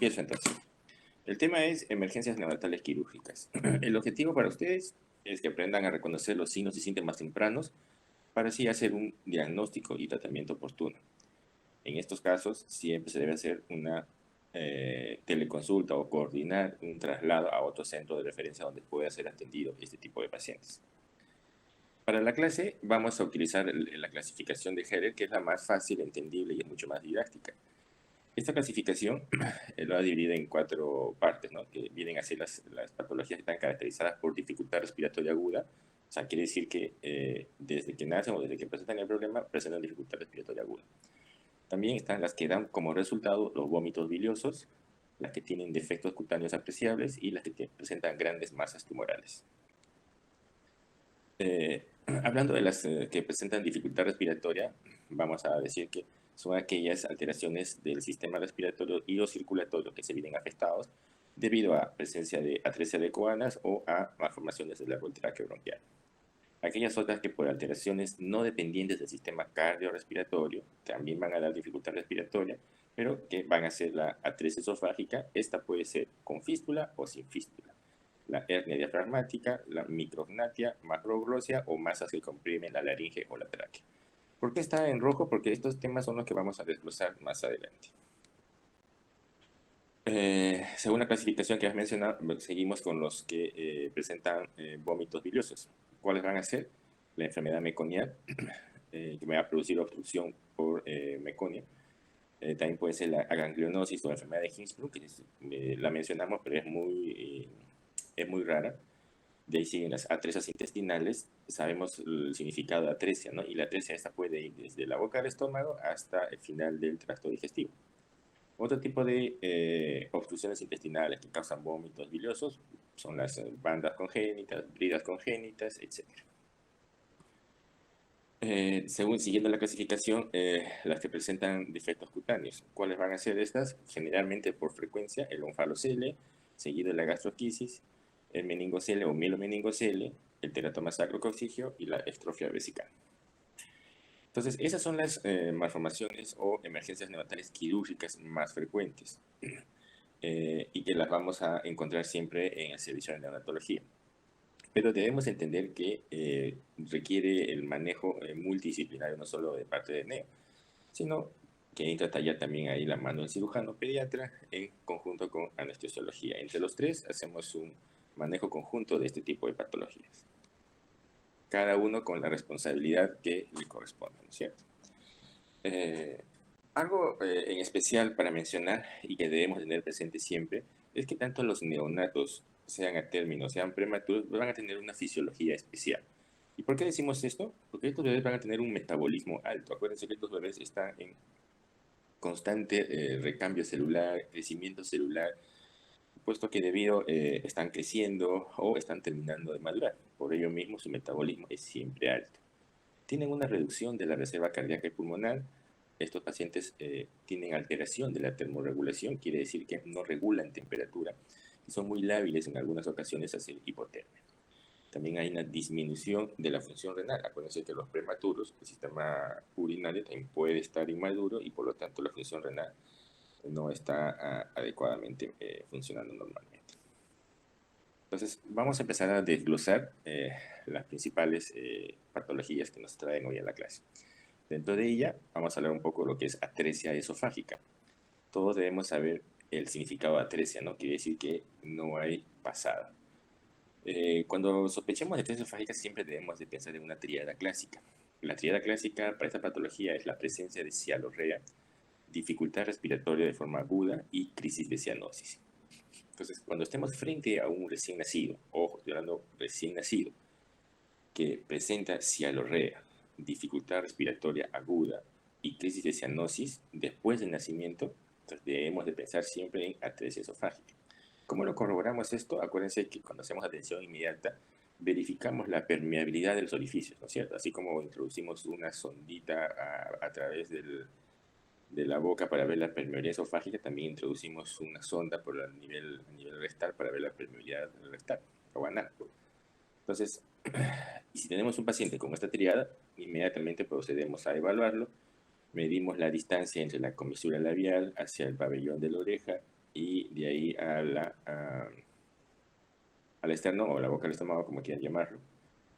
Empiezo entonces. El tema es emergencias neonatales quirúrgicas. El objetivo para ustedes es que aprendan a reconocer los signos y síntomas tempranos para así hacer un diagnóstico y tratamiento oportuno. En estos casos, siempre se debe hacer una teleconsulta o coordinar un traslado a otro centro de referencia donde pueda ser atendido este tipo de pacientes. Para la clase vamos a utilizar la clasificación de Heller, que es la más fácil, entendible y es mucho más didáctica. Esta clasificación lo ha dividido en 4 partes, ¿no? Que vienen a ser las patologías que están caracterizadas por dificultad respiratoria aguda. O sea, quiere decir que desde que nacen o desde que presentan el problema, presentan dificultad respiratoria aguda. También están las que dan como resultado los vómitos biliosos, las que tienen defectos cutáneos apreciables y las que presentan grandes masas tumorales. Hablando de las que presentan dificultad respiratoria, vamos a decir que son aquellas alteraciones del sistema respiratorio y o circulatorio que se vienen afectados debido a presencia de atresia de coanas o a malformaciones del árbol traqueobronquial. Aquellas otras que por alteraciones no dependientes del sistema cardiorrespiratorio también van a dar dificultad respiratoria, pero que van a ser la atresia esofágica. Esta puede ser con fístula o sin fístula. La hernia diafragmática, la micrognatia, macroglosia o masas que comprimen la laringe o la tráquea. ¿Por qué está en rojo? Porque estos temas son los que vamos a desglosar más adelante. Según la clasificación que has mencionado, seguimos con los que presentan vómitos biliosos. ¿Cuáles van a ser? La enfermedad meconial, que me va a producir obstrucción por meconia. También puede ser la aganglionosis o la enfermedad de Hinsbruch, que la mencionamos, pero es muy rara. De ahí siguen las atresias intestinales. Sabemos el significado de atresia, ¿no? Y la atresia esta puede ir desde la boca del estómago hasta el final del tracto digestivo. Otro tipo de obstrucciones intestinales que causan vómitos biliosos son las bandas congénitas, bridas congénitas, etc. Siguiendo la clasificación, las que presentan defectos cutáneos. ¿Cuáles van a ser estas? Generalmente por frecuencia, el onfalocele, seguido de la gastroquisis, el meningocele o mielomeningocele, el teratoma sacrococcigio y la estrofia vesical. Entonces, esas son las malformaciones o emergencias neonatales quirúrgicas más frecuentes y que las vamos a encontrar siempre en el servicio de neonatología. Pero debemos entender que requiere el manejo multidisciplinario, no solo de parte de neo, sino que entra a tallar también ahí la mano del cirujano pediatra en conjunto con anestesiología. Entre los tres hacemos un manejo conjunto de este tipo de patologías, cada uno con la responsabilidad que le corresponde, ¿no es cierto? Algo en especial para mencionar y que debemos tener presente siempre es que tanto los neonatos, sean a término, sean prematuros, van a tener una fisiología especial. ¿Y por qué decimos esto? Porque estos bebés van a tener un metabolismo alto. Acuérdense que estos bebés están en constante recambio celular, crecimiento celular, puesto que debido están creciendo o están terminando de madurar. Por ello mismo su metabolismo es siempre alto. Tienen una reducción de la reserva cardíaca y pulmonar. Estos pacientes tienen alteración de la termorregulación, quiere decir que no regulan temperatura y son muy lábiles en algunas ocasiones a hacer hipotermia. También hay una disminución de la función renal. Acuérdense que los prematuros, el sistema urinario también puede estar inmaduro y por lo tanto la función renal no está adecuadamente funcionando normalmente. Entonces, vamos a empezar a desglosar las principales patologías que nos traen hoy a la clase. Dentro de ella, vamos a hablar un poco de lo que es atresia esofágica. Todos debemos saber el significado de atresia, ¿no? Quiere decir que no hay pasada. Cuando sospechamos de atresia esofágica, siempre debemos de pensar en una tríada clásica. La tríada clásica para esta patología es la presencia de cialorrea, dificultad respiratoria de forma aguda y crisis de cianosis. Entonces, cuando estemos frente a un recién nacido, ojo, estoy hablando recién nacido, que presenta cialorrea, dificultad respiratoria aguda y crisis de cianosis después del nacimiento, entonces debemos de pensar siempre en atresia esofágica. ¿Cómo lo corroboramos esto? Acuérdense que cuando hacemos atención inmediata, verificamos la permeabilidad de los orificios, ¿no es cierto? Así como introducimos una sondita a través de la boca para ver la permeabilidad esofágica, también introducimos una sonda por a nivel rectal para ver la permeabilidad rectal o anal. Entonces, y si tenemos un paciente con esta triada, inmediatamente procedemos a evaluarlo, medimos la distancia entre la comisura labial hacia el pabellón de la oreja y y al externo o la boca del estómago, como quieran llamarlo,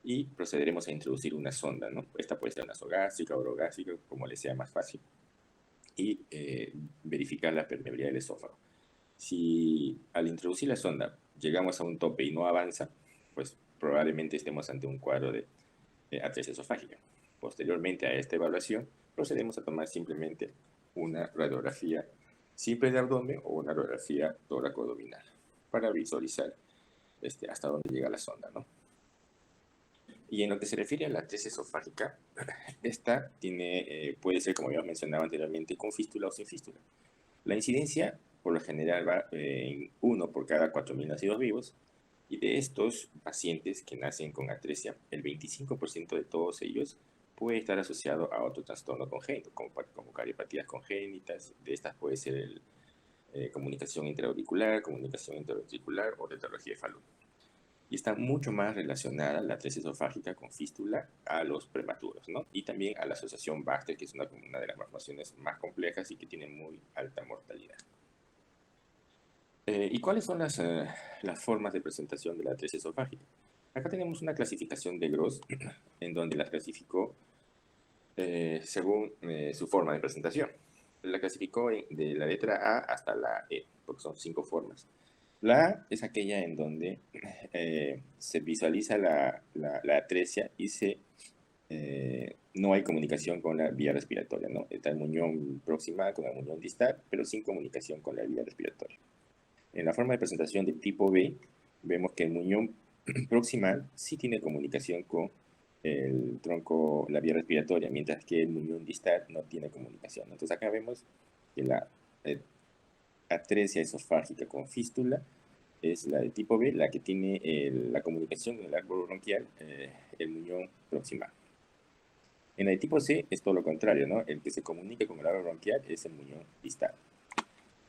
y procederemos a introducir una sonda, ¿no? Esta puede ser nasogástrica o orogástrica, como les sea más fácil, y verificar la permeabilidad del esófago. Si al introducir la sonda llegamos a un tope y no avanza, pues probablemente estemos ante un cuadro de atresia esofágica. Posteriormente a esta evaluación, procedemos a tomar simplemente una radiografía simple de abdomen o una radiografía tóraco-abdominal para visualizar hasta dónde llega la sonda, ¿no? Y en lo que se refiere a la atresia esofágica, esta puede ser, como ya mencionaba anteriormente, con fístula o sin fístula. La incidencia, por lo general, va en 1 por cada 4.000 nacidos vivos, y de estos pacientes que nacen con atresia, el 25% de todos ellos puede estar asociado a otro trastorno congénito, como cardiopatías congénitas. De estas puede ser comunicación intraauricular, comunicación interventricular o tetralogía de Fallot. Y está mucho más relacionada la atresia esofágica con fístula a los prematuros, ¿no? Y también a la asociación Baxter, que es una de las malformaciones más complejas y que tiene muy alta mortalidad. ¿Y cuáles son las formas de presentación de la atresia esofágica? Acá tenemos una clasificación de Gross, en donde la clasificó según su forma de presentación. La clasificó de la letra A hasta la E, porque son 5 formas. La A es aquella en donde se visualiza la atresia y no hay comunicación con la vía respiratoria, ¿no? Está el muñón proximal con el muñón distal, pero sin comunicación con la vía respiratoria. En la forma de presentación de tipo B, vemos que el muñón proximal sí tiene comunicación con el tronco, la vía respiratoria, mientras que el muñón distal no tiene comunicación. Entonces acá vemos que la atresia esofágica con fístula es la de tipo B, la que tiene la comunicación con el árbol bronquial, el muñón proximal. En la de tipo C es todo lo contrario, ¿no? El que se comunica con el árbol bronquial es el muñón distal.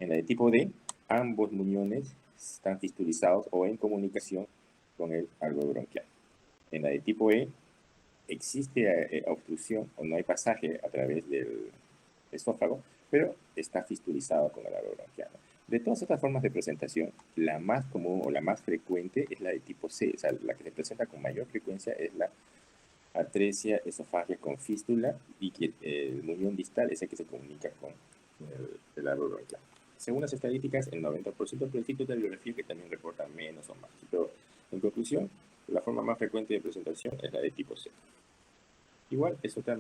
En la de tipo D, ambos muñones están fistulizados o en comunicación con el árbol bronquial. En la de tipo E, existe obstrucción o no hay pasaje a través del esófago, pero está fistulizado con el árbol bronquial. De todas estas formas de presentación, la más común o la más frecuente es la de tipo C, o sea, la que se presenta con mayor frecuencia es la atresia esofágica con fístula, y que el muñón distal es el que se comunica con el árbol bronquial. Según las estadísticas, el 90% de tipos de biografía que también reportan menos o más. Pero, en conclusión, la forma más frecuente de presentación es la de tipo C. Igual, es otro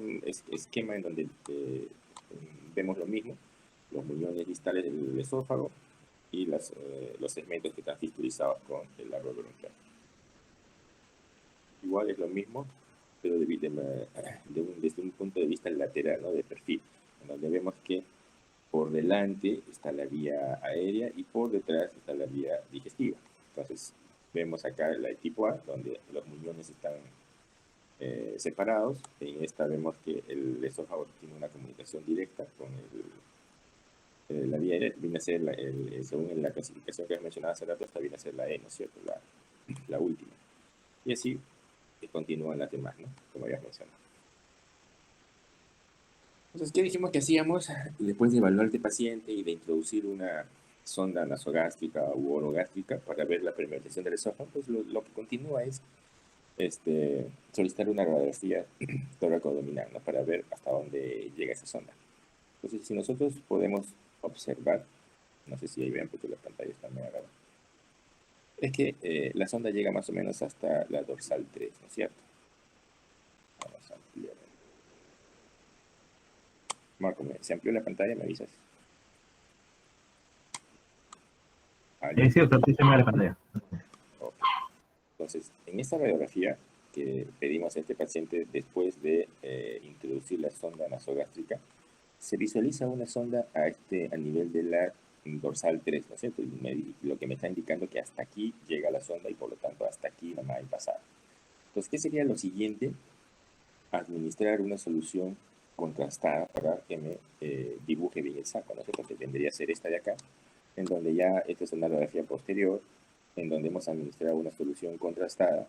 esquema en donde vemos lo mismo, los muñones distales del esófago y los segmentos que están fistulizados con el árbol bronquial. Igual es lo mismo, pero desde un punto de vista lateral, ¿no? De perfil, en donde vemos que por delante está la vía aérea y por detrás está la vía digestiva. Entonces, vemos acá la de tipo A, donde los muñones están separados. En esta vemos que el esófago tiene una comunicación directa con la vía aérea. Viene a ser, según la clasificación que has mencionado hace rato, esta viene a ser la E, ¿no es cierto? La última. Y así continúan las demás, ¿no? Como habías mencionado. Entonces, ¿qué dijimos que hacíamos después de evaluar este paciente y de introducir una sonda nasogástrica u orogástrica para ver la permeabilización del esófago? Pues lo que continúa es solicitar una radiografía tóraco-abdominal, ¿no? Para ver hasta dónde llega esa sonda. Entonces, si nosotros podemos observar, no sé si ahí ven porque la pantalla está muy agarrada, es que la sonda llega más o menos hasta la dorsal 3, ¿no es cierto? Vamos a ampliar. Marco, ¿se amplió la pantalla? ¿Me avisas? Sí, sí, se me la pantalla. Okay. Entonces, en esta radiografía que pedimos a este paciente después de introducir la sonda nasogástrica, se visualiza una sonda a nivel de la dorsal 3, ¿no es cierto? Y lo que me está indicando que hasta aquí llega la sonda y por lo tanto hasta aquí no hay pasada. Entonces, ¿qué sería lo siguiente? Administrar una solución contrastada para que me dibuje bien el saco, ¿no es cierto? Que tendría a ser esta de acá, en donde ya esta es una radiografía posterior, en donde hemos administrado una solución contrastada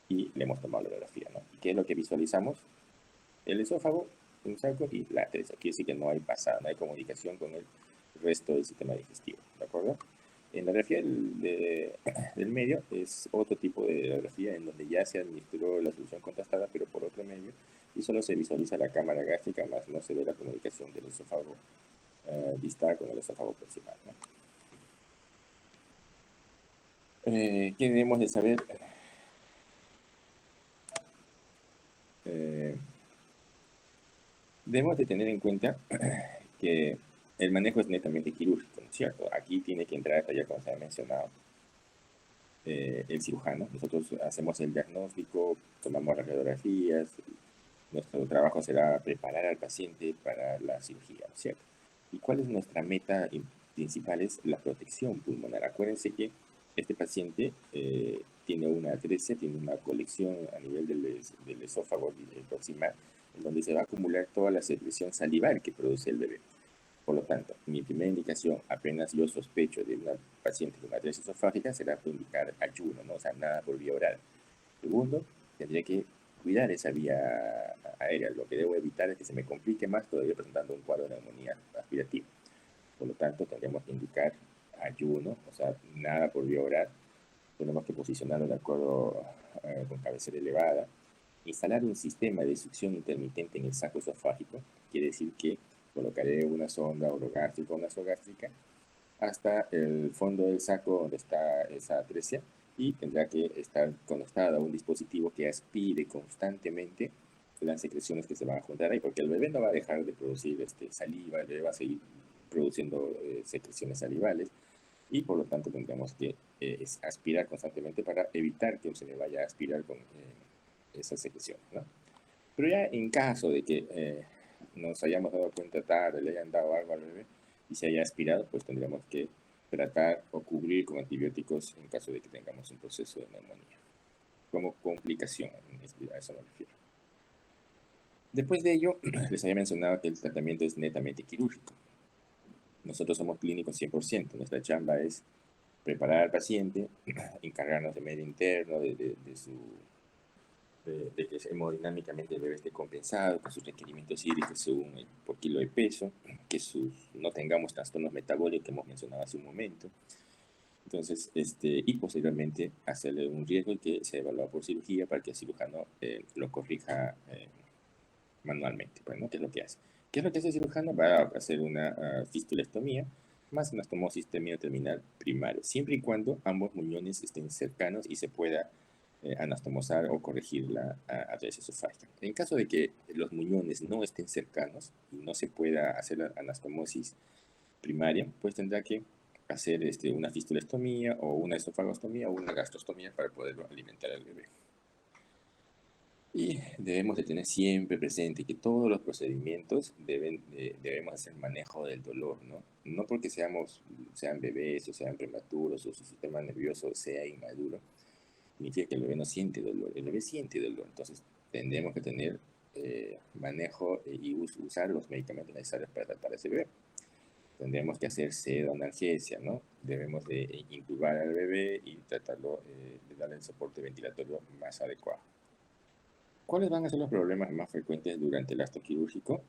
y le hemos tomado la radiografía, ¿no? ¿Y qué es lo que visualizamos? El esófago, un saco y la atresia. Quiere decir que no hay pasada, no hay comunicación con el resto del sistema digestivo, ¿de acuerdo? En la radiografía del medio es otro tipo de radiografía en donde ya se administró la solución contrastada, pero por otro medio, y solo se visualiza la cámara gástrica, más no se ve la comunicación del esófago distal con el esófago proximal, ¿no? ¿Qué debemos de saber? Debemos de tener en cuenta que el manejo es netamente quirúrgico, ¿no es cierto? Aquí tiene que entrar, ya como se ha mencionado, el cirujano. Nosotros hacemos el diagnóstico, tomamos las radiografías, nuestro trabajo será preparar al paciente para la cirugía, ¿no es cierto? ¿Y cuál es nuestra meta principal? Es la protección pulmonar. Acuérdense que este paciente tiene una atresia, tiene una colección a nivel del esófago proximal, en donde se va a acumular toda la secreción salival que produce el bebé. Por lo tanto, mi primera indicación, apenas yo sospecho de una paciente con atresia esofágica, será indicar ayuno, ¿no? O sea, nada por vía oral. Segundo, tendría que cuidar esa vía aérea. Lo que debo evitar es que se me complique más todavía presentando un cuadro de neumonía aspirativa. Por lo tanto, tendríamos que indicar ayuno, o sea, nada por vía oral. Tenemos que posicionarlo de acuerdo con cabecera elevada. Instalar un sistema de succión intermitente en el saco esofágico, quiere decir que colocaré una sonda orogástrica o nasogástrica hasta el fondo del saco donde está esa atresia y tendrá que estar conectada a un dispositivo que aspire constantemente las secreciones que se van a juntar ahí, porque el bebé no va a dejar de producir saliva, el bebé va a seguir produciendo secreciones salivales y por lo tanto tendremos que aspirar constantemente para evitar que se le vaya a aspirar con esas secreciones, ¿no? Pero ya en caso de que nos hayamos dado cuenta tarde, le hayan dado algo al bebé y se haya aspirado, pues tendríamos que tratar o cubrir con antibióticos en caso de que tengamos un proceso de neumonía. Como complicación, a eso me refiero. Después de ello, les había mencionado que el tratamiento es netamente quirúrgico. Nosotros somos clínicos 100%. Nuestra chamba es preparar al paciente, encargarnos de medio interno, de que hemodinámicamente el bebé esté compensado, que sus requerimientos hídricos según por kilo de peso, que no tengamos trastornos metabólicos que hemos mencionado hace un momento. Entonces, y posteriormente hacerle un riesgo y que se evalúa por cirugía para que el cirujano lo corrija manualmente. Bueno, ¿qué es lo que hace? ¿Qué es lo que hace el cirujano? Va a hacer una fistulestomía más anastomosis terminal primario, siempre y cuando ambos muñones estén cercanos y se pueda anastomosar o corregir la atresia esofágica. En caso de que los muñones no estén cercanos y no se pueda hacer la anastomosis primaria, pues tendrá que hacer una fistulestomía o una esofagostomía o una gastrostomía para poderlo alimentar al bebé. Y debemos de tener siempre presente que todos los procedimientos debemos hacer manejo del dolor, ¿no? No porque sean bebés o sean prematuros o su sistema nervioso sea inmaduro, significa que el bebé no siente dolor. El bebé siente dolor, entonces tendremos que tener manejo y usar los medicamentos necesarios para tratar a ese bebé. Tendremos que hacer pseudoanalgesia, ¿no? Debemos de intubar al bebé y tratarlo de darle el soporte ventilatorio más adecuado. ¿Cuáles van a ser los problemas más frecuentes durante el acto quirúrgico?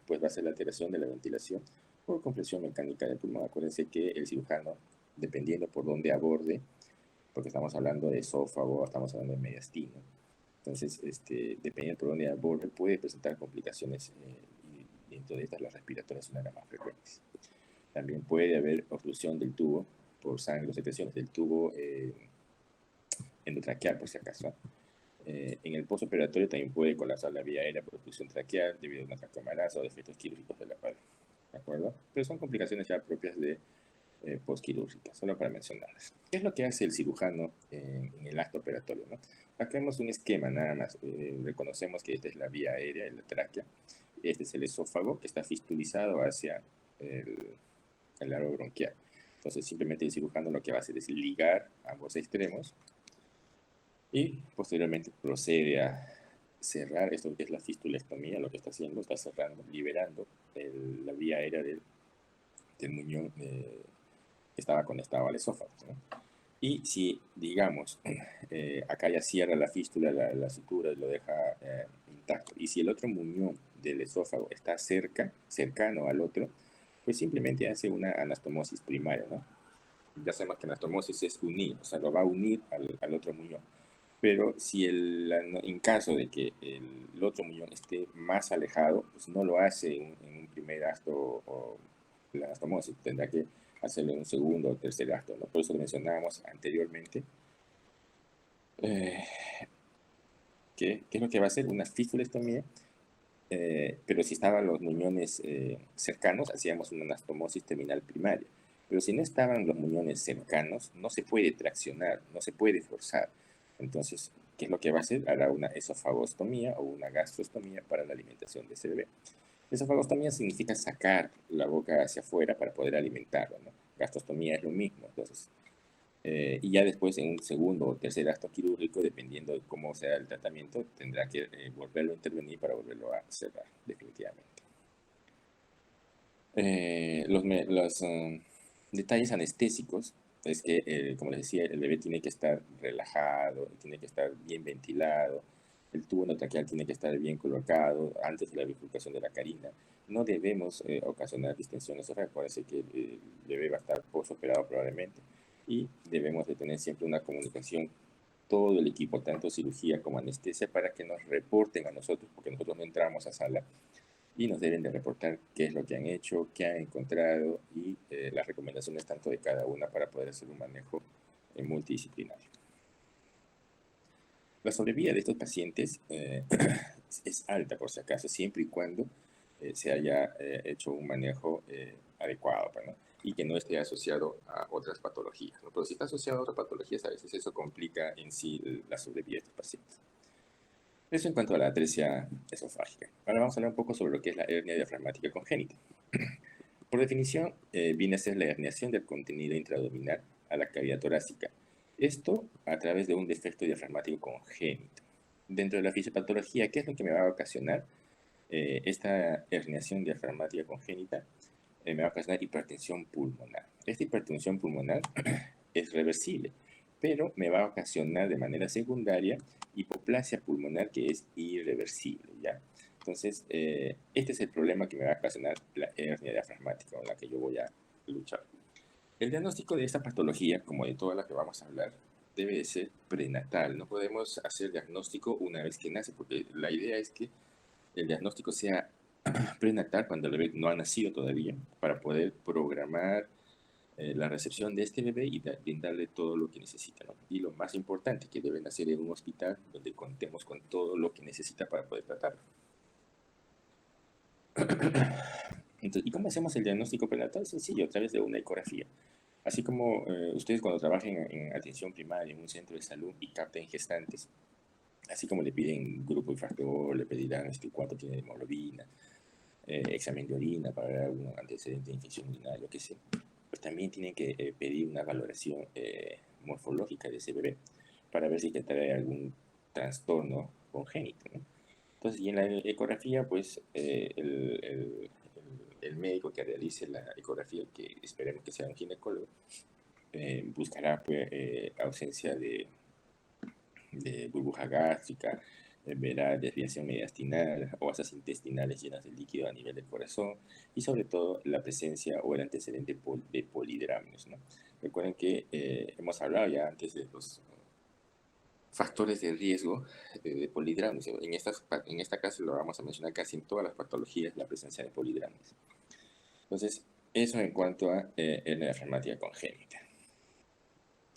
Pues va a ser la alteración de la ventilación por compresión mecánica del pulmón. Acuérdense que el cirujano, dependiendo por dónde aborde, porque estamos hablando de esófago, estamos hablando de mediastino, entonces, dependiendo por dónde aborde, puede presentar complicaciones y dentro de estas las respiratorias son las más frecuentes. También puede haber obstrucción del tubo por sangre o secreciones del tubo endotraqueal, por si acaso. En el postoperatorio también puede colapsar la vía aérea por obstrucción traqueal debido a una tracomalacia o defectos quirúrgicos de la espalda. ¿De acuerdo? Pero son complicaciones ya propias de postquirúrgicas, solo para mencionarlas. ¿Qué es lo que hace el cirujano en el acto operatorio, ¿no? Acá vemos un esquema nada más. Reconocemos que esta es la vía aérea, la tráquea. Este es el esófago que está fistulizado hacia el aro bronquial. Entonces, simplemente el cirujano lo que va a hacer es ligar ambos extremos y posteriormente procede a cerrar esto que es la fistulestomía. Lo que está haciendo, está cerrando, liberando la vía aérea del muñón que estaba conectado al esófago, ¿no? Y si, digamos, acá ya cierra la fístula, la sutura, lo deja intacto, y si el otro muñón del esófago está cercano al otro, pues simplemente hace una anastomosis primaria, ¿no? Ya sabemos que anastomosis es unir, o sea, lo va a unir al otro muñón. Pero si en caso de que el otro muñón esté más alejado, pues no lo hace en un primer acto o la anastomosis, tendrá que hacerlo en un segundo o tercer acto, ¿no? Por eso lo mencionábamos anteriormente. Eh, ¿Qué es lo que va a hacer? Una fistulestomía, pero si estaban los muñones cercanos, hacíamos una anastomosis terminal primaria. Pero si no estaban los muñones cercanos, no se puede traccionar, no se puede forzar. Entonces, ¿qué es lo que va a hacer? Hará una esofagostomía o una gastrostomía para la alimentación de ese bebé. Esofagostomía significa sacar la boca hacia afuera para poder alimentarlo, ¿no? Gastrostomía es lo mismo. Entonces, y ya después, en un segundo o tercer acto quirúrgico, dependiendo de cómo sea el tratamiento, tendrá que volverlo a intervenir para volverlo a cerrar definitivamente. Los detalles anestésicos es que, como les decía, el bebé tiene que estar relajado, tiene que estar bien ventilado, el tubo endotraqueal tiene que estar bien colocado antes de la bifurcación de la carina. No debemos ocasionar distensiones esofágicas, parece que el bebé va a estar postoperado probablemente, y debemos de tener siempre una comunicación, todo el equipo, tanto cirugía como anestesia, para que nos reporten a nosotros, porque nosotros no entramos a sala, y nos deben de reportar qué es lo que han hecho, qué han encontrado y las recomendaciones tanto de cada una para poder hacer un manejo multidisciplinario. La sobrevida de estos pacientes es alta, por si acaso, siempre y cuando se haya hecho un manejo adecuado, ¿no? Y que no esté asociado a otras patologías, ¿no? Pero si está asociado a otras patologías, a veces eso complica en sí la sobrevida de estos pacientes. Eso en cuanto a la atresia esofágica. Ahora vamos a hablar un poco sobre lo que es la hernia diafragmática congénita. Por definición, viene a ser la herniación del contenido intraabdominal a la cavidad torácica. Esto a través de un defecto diafragmático congénito. Dentro de la fisiopatología, ¿qué es lo que me va a ocasionar esta herniación diafragmática congénita? Me va a ocasionar hipertensión pulmonar. Esta hipertensión pulmonar es reversible, pero me va a ocasionar de manera secundaria hipoplasia pulmonar que es irreversible, ¿ya? Entonces, este es el problema que me va a ocasionar la hernia diafragmática con la que yo voy a luchar. El diagnóstico de esta patología, como de todas las que vamos a hablar, debe de ser prenatal. No podemos hacer diagnóstico una vez que nace, porque la idea es que el diagnóstico sea prenatal cuando el bebé no ha nacido todavía, para poder programar la recepción de este bebé y brindarle todo lo que necesita, ¿no? Y lo más importante, que deben hacer en un hospital donde contemos con todo lo que necesita para poder tratarlo. Entonces, ¿y cómo hacemos el diagnóstico prenatal? Sencillo, a través de una ecografía. Así como ustedes cuando trabajen en atención primaria en un centro de salud y capten gestantes, así como le piden grupo de factor, le pedirán cuánto tiene de hemoglobina, examen de orina para ver algún antecedente de infección urinaria, lo que sea, pues también tienen que pedir una valoración morfológica de ese bebé para ver si trae algún trastorno congénito, ¿no? Entonces, y en la ecografía, pues el médico que realice la ecografía, que esperemos que sea un ginecólogo, buscará pues, ausencia de burbuja gástrica, verá desviación mediastinal o asas intestinales llenas de líquido a nivel del corazón y sobre todo la presencia o el antecedente de polidrámenos, ¿no? Recuerden que hemos hablado ya antes de los factores de riesgo de polidrámenos. En esta clase lo vamos a mencionar casi en todas las patologías la presencia de polidrámenos. Entonces, eso en cuanto a hernia diafragmática congénita.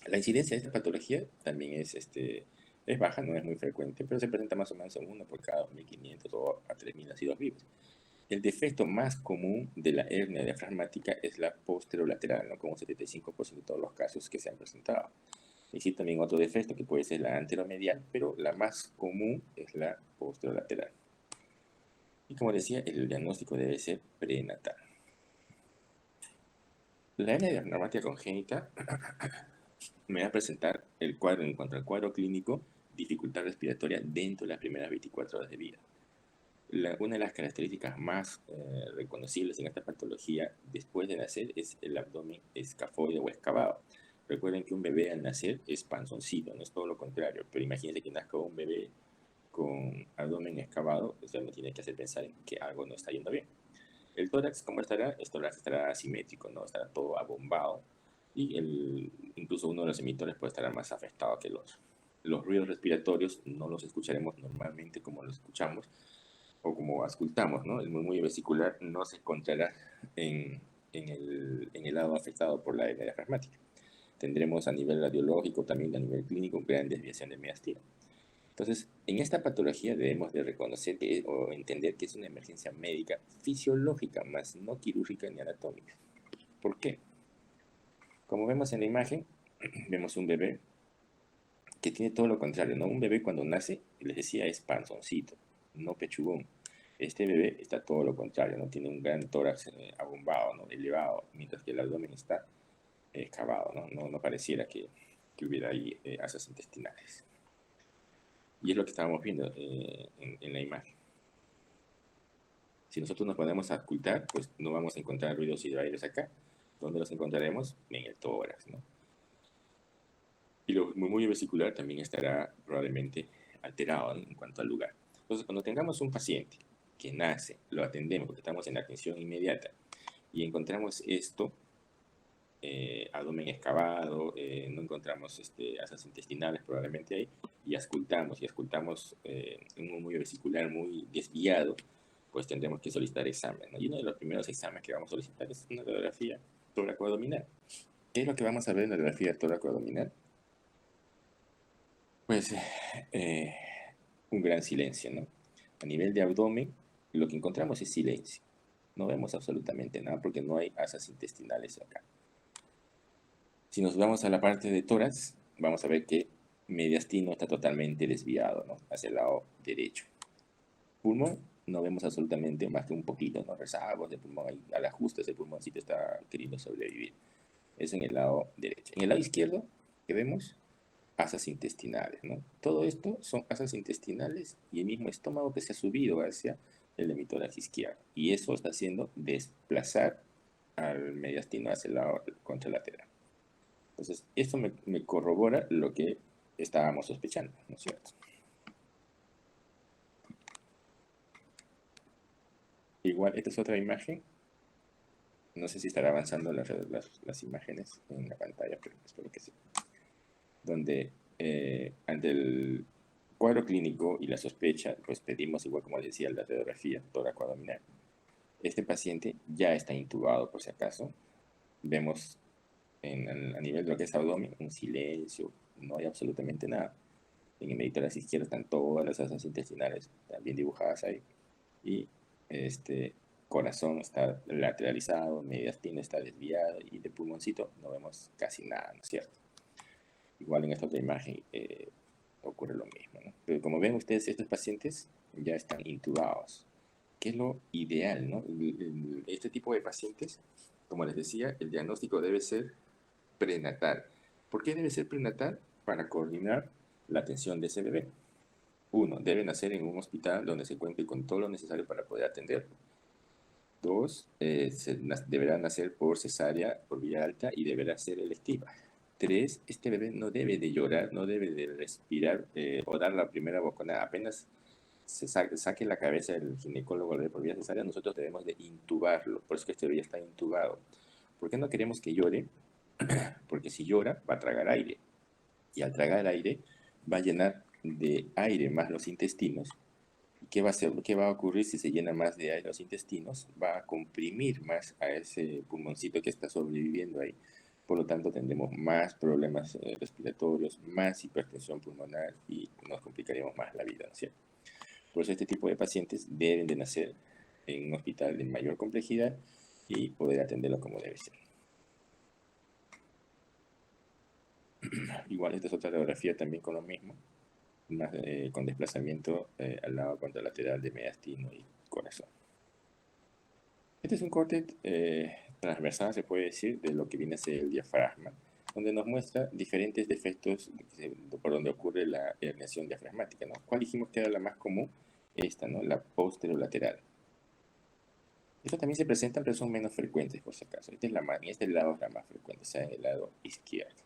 La incidencia de esta patología también es baja, no es muy frecuente, pero se presenta más o menos en 1 por cada 2.500 o a 3.000 nacidos vivos. El defecto más común de la hernia diafragmática es la posterolateral, ¿no? Como 75% de todos los casos que se han presentado. Existe también otro defecto que puede ser la anteromedial, pero la más común es la posterolateral. Y como decía, el diagnóstico debe ser prenatal. La hernia diafragmática congénita me va a presentar el cuadro, en cuanto al cuadro clínico, dificultad respiratoria dentro de las primeras 24 horas de vida. Una de las características más reconocibles en esta patología después de nacer es el abdomen escafoide o excavado. Recuerden que un bebé al nacer es panzoncito, no es todo lo contrario, pero imagínense que nazca un bebé con abdomen excavado, eso me tiene que hacer pensar en que algo no está yendo bien. El tórax, ¿cómo estará? El tórax estará asimétrico, ¿no? Estará todo abombado, y incluso uno de los emisores puede estar más afectado que el otro. Los ruidos respiratorios no los escucharemos normalmente como los escuchamos o como auscultamos, ¿no? El murmullo vesicular no se encontrará en el lado afectado por la hernia diafragmática. Tendremos a nivel radiológico, también a nivel clínico, gran desviación de mediastino. Entonces, en esta patología debemos de reconocer o entender que es una emergencia médica fisiológica, más no quirúrgica ni anatómica. ¿Por qué? Como vemos en la imagen, vemos un bebé que tiene todo lo contrario, ¿no? Un bebé cuando nace, les decía, es panzoncito, no pechugón. Este bebé está todo lo contrario, ¿no? Tiene un gran tórax abombado, ¿no? Elevado, mientras que el abdomen está cavado, ¿no? No pareciera que hubiera ahí asas intestinales. Y es lo que estábamos viendo en la imagen. Si nosotros nos podemos ocultar, pues no vamos a encontrar ruidos hidroaéreos acá. ¿Dónde los encontraremos? En el tórax, ¿no? Y el murmullo vesicular también estará probablemente alterado, ¿no? En cuanto al lugar. Entonces, cuando tengamos un paciente que nace, lo atendemos porque estamos en atención inmediata y encontramos esto, abdomen excavado, no encontramos asas intestinales probablemente ahí, y auscultamos un murmullo vesicular muy desviado, pues tendremos que solicitar examen, ¿no? Y uno de los primeros exámenes que vamos a solicitar es una radiografía tóraco-abdominal. ¿Qué es lo que vamos a ver en la radiografía tóraco-abdominal? Pues un gran silencio, ¿no? A nivel de abdomen, lo que encontramos es silencio. No vemos absolutamente nada porque no hay asas intestinales acá. Si nos vamos a la parte de tórax, vamos a ver que mediastino está totalmente desviado, ¿no? Hacia el lado derecho. Pulmón, no vemos absolutamente más que un poquito, ¿no? Rezagos de pulmón, ahí, al ajuste ese pulmoncito está queriendo sobrevivir. Es en el lado derecho. En el lado izquierdo, ¿qué vemos? Asas intestinales, ¿no? Todo esto son asas intestinales y el mismo estómago que se ha subido hacia el hemitórax izquierdo. Y eso está haciendo desplazar al mediastino hacia el lado contralateral. Entonces, esto me corrobora lo que estábamos sospechando, ¿no es cierto? Igual, esta es otra imagen. No sé si estará avanzando las imágenes en la pantalla, pero espero que sí. Donde ante el cuadro clínico y la sospecha, pues pedimos, igual como les decía, la radiografía tóraco-abdominal. Este paciente ya está intubado, por si acaso. Vemos a nivel de lo que es abdomen un silencio, no hay absolutamente nada. En el meditoras izquierdo están todas las asas intestinales también dibujadas ahí. Y este corazón está lateralizado, mediastino está desviado y de pulmoncito no vemos casi nada, ¿no es cierto? Igual en esta otra imagen ocurre lo mismo, ¿no? Pero como ven ustedes, estos pacientes ya están intubados, que es lo ideal, ¿no? Este tipo de pacientes, como les decía, el diagnóstico debe ser prenatal. ¿Por qué debe ser prenatal? Para coordinar la atención de ese bebé. Uno, debe nacer en un hospital donde se cuente con todo lo necesario para poder atenderlo. Dos, deberá nacer por cesárea, por vía alta y deberá ser electiva. Tres, este bebé no debe de llorar, no debe de respirar o dar la primera bocanada. Apenas se saque la cabeza del ginecólogo por vía cesárea, nosotros debemos de intubarlo. Por eso que este bebé está intubado. ¿Por qué no queremos que llore? Porque si llora, va a tragar aire. Y al tragar aire, va a llenar de aire más los intestinos. ¿Qué va a hacer? ¿Qué va a ocurrir si se llena más de aire los intestinos? Va a comprimir más a ese pulmoncito que está sobreviviendo ahí. Por lo tanto, tendremos más problemas respiratorios, más hipertensión pulmonar y nos complicaríamos más la vida, ¿no es cierto? Por eso este tipo de pacientes deben de nacer en un hospital de mayor complejidad y poder atenderlo como debe ser. Igual esta es otra radiografía también con lo mismo, más, con desplazamiento al lado contralateral de mediastino y corazón. Este es un corte transversal, se puede decir, de lo que viene a ser el diafragma, donde nos muestra diferentes defectos por donde ocurre la herniación diafragmática, ¿no? ¿Cuál dijimos que era la más común? Esta, ¿no? La posterolateral. Estas también se presentan, pero son menos frecuentes, por si acaso. Esta es y este lado es la más frecuente, o sea, en el lado izquierdo.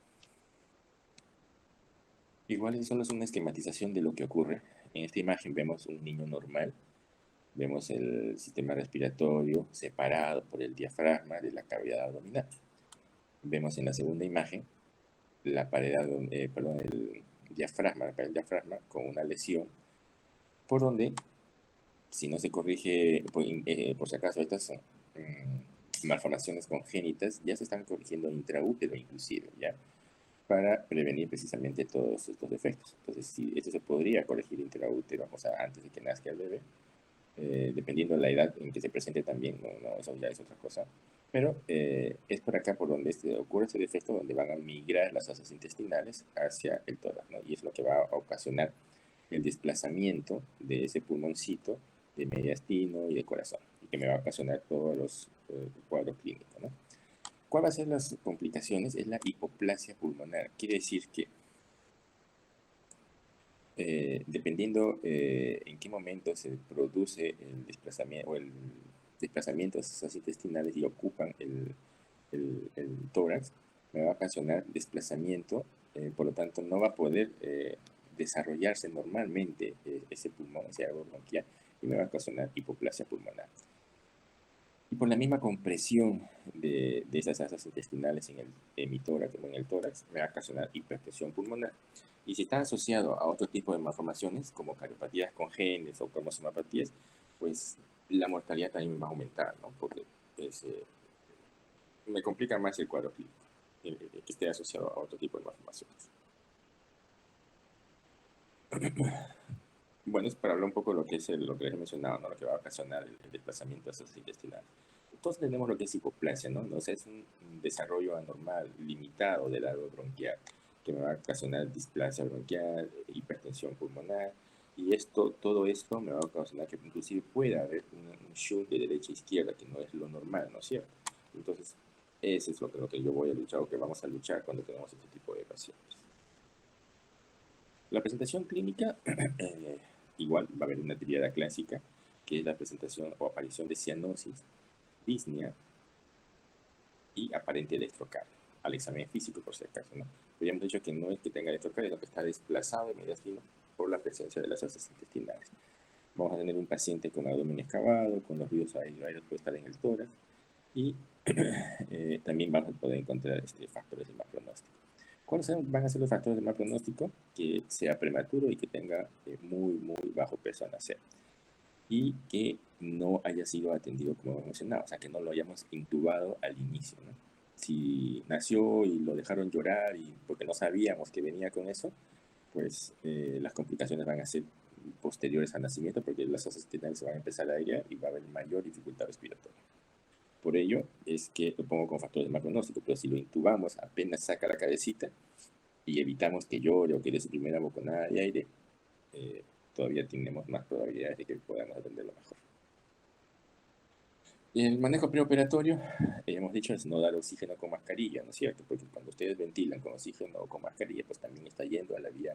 Igual, solo es una esquematización de lo que ocurre. En esta imagen vemos un niño normal. Vemos el sistema respiratorio separado por el diafragma de la cavidad abdominal. vemos en la segunda imagen la pared, el diafragma con una lesión por donde, si no se corrige, por si acaso, estas malformaciones congénitas ya se están corrigiendo intraútero inclusive, ¿ya? Para prevenir precisamente todos estos defectos. Entonces, si esto se podría corregir intraútero, o sea, antes de que nazca el bebé, dependiendo de la edad en que se presente también, no, eso ya es otra cosa. Pero es por acá por donde ocurre ese defecto, donde van a migrar las asas intestinales hacia el tórax, ¿no? Y es lo que va a ocasionar el desplazamiento de ese pulmoncito de mediastino y de corazón, y que me va a ocasionar todos los cuadros clínicos, ¿no? ¿Cuál va a ser las complicaciones? Es la hipoplasia pulmonar. Quiere decir que dependiendo en qué momento se produce el desplazamiento o el desplazamiento de esas intestinales y ocupan el tórax, me va a ocasionar desplazamiento, por lo tanto no va a poder desarrollarse normalmente ese pulmón, ese árbol bronquial, y me va a ocasionar hipoplasia pulmonar. Y por la misma compresión de esas asas intestinales en mi tórax o en el tórax, me va a ocasionar hipertensión pulmonar. Y si está asociado a otro tipo de malformaciones, como cardiopatías congénitas o cromosomapatías, pues la mortalidad también va a aumentar, ¿no? Porque me complica más el cuadro clínico, que esté asociado a otro tipo de malformaciones. Bueno, es para hablar un poco de lo que es lo que les he mencionado, ¿no? Lo que va a ocasionar el desplazamiento de esas intestinales. Entonces tenemos lo que es hipoplasia, ¿no? O sea, es un desarrollo anormal, limitado del árbol bronquial, que me va a ocasionar displasia bronquial, hipertensión pulmonar, y todo esto me va a ocasionar que inclusive pueda haber un shunt de derecha a izquierda, que no es lo normal, ¿no es cierto? Entonces, eso es lo que yo voy a luchar, o que vamos a luchar cuando tenemos este tipo de pacientes. La presentación clínica, igual va a haber una tríada clásica, que es la presentación o aparición de cianosis, disnea y aparente electrocardio, al examen físico por si acaso, ¿no? Pero ya hemos dicho que no es que tenga electrocardio, sino que está desplazado de mediastino por la presencia de las asas intestinales. Vamos a tener un paciente con abdomen excavado, con los ruidos aéreos puede estar en el tórax, y también vamos a poder encontrar factores de mal pronóstico. ¿Cuáles van a ser los factores de mal pronóstico? Que sea prematuro y que tenga muy bajo peso al nacer, y que no haya sido atendido como hemos mencionado, o sea, que no lo hayamos intubado al inicio, ¿no? Si nació y lo dejaron llorar y porque no sabíamos que venía con eso, pues las complicaciones van a ser posteriores al nacimiento, porque las asas intestinales se van a empezar a airear y va a haber mayor dificultad respiratoria. Por ello es que lo pongo con factores de mal pronóstico, pero si lo intubamos apenas saca la cabecita y evitamos que llore o que dé su primera bocanada de aire, todavía tenemos más probabilidades de que podamos atenderlo mejor. El manejo preoperatorio, hemos dicho, es no dar oxígeno con mascarilla, ¿no es cierto? Porque cuando ustedes ventilan con oxígeno o con mascarilla, pues también está yendo a la vía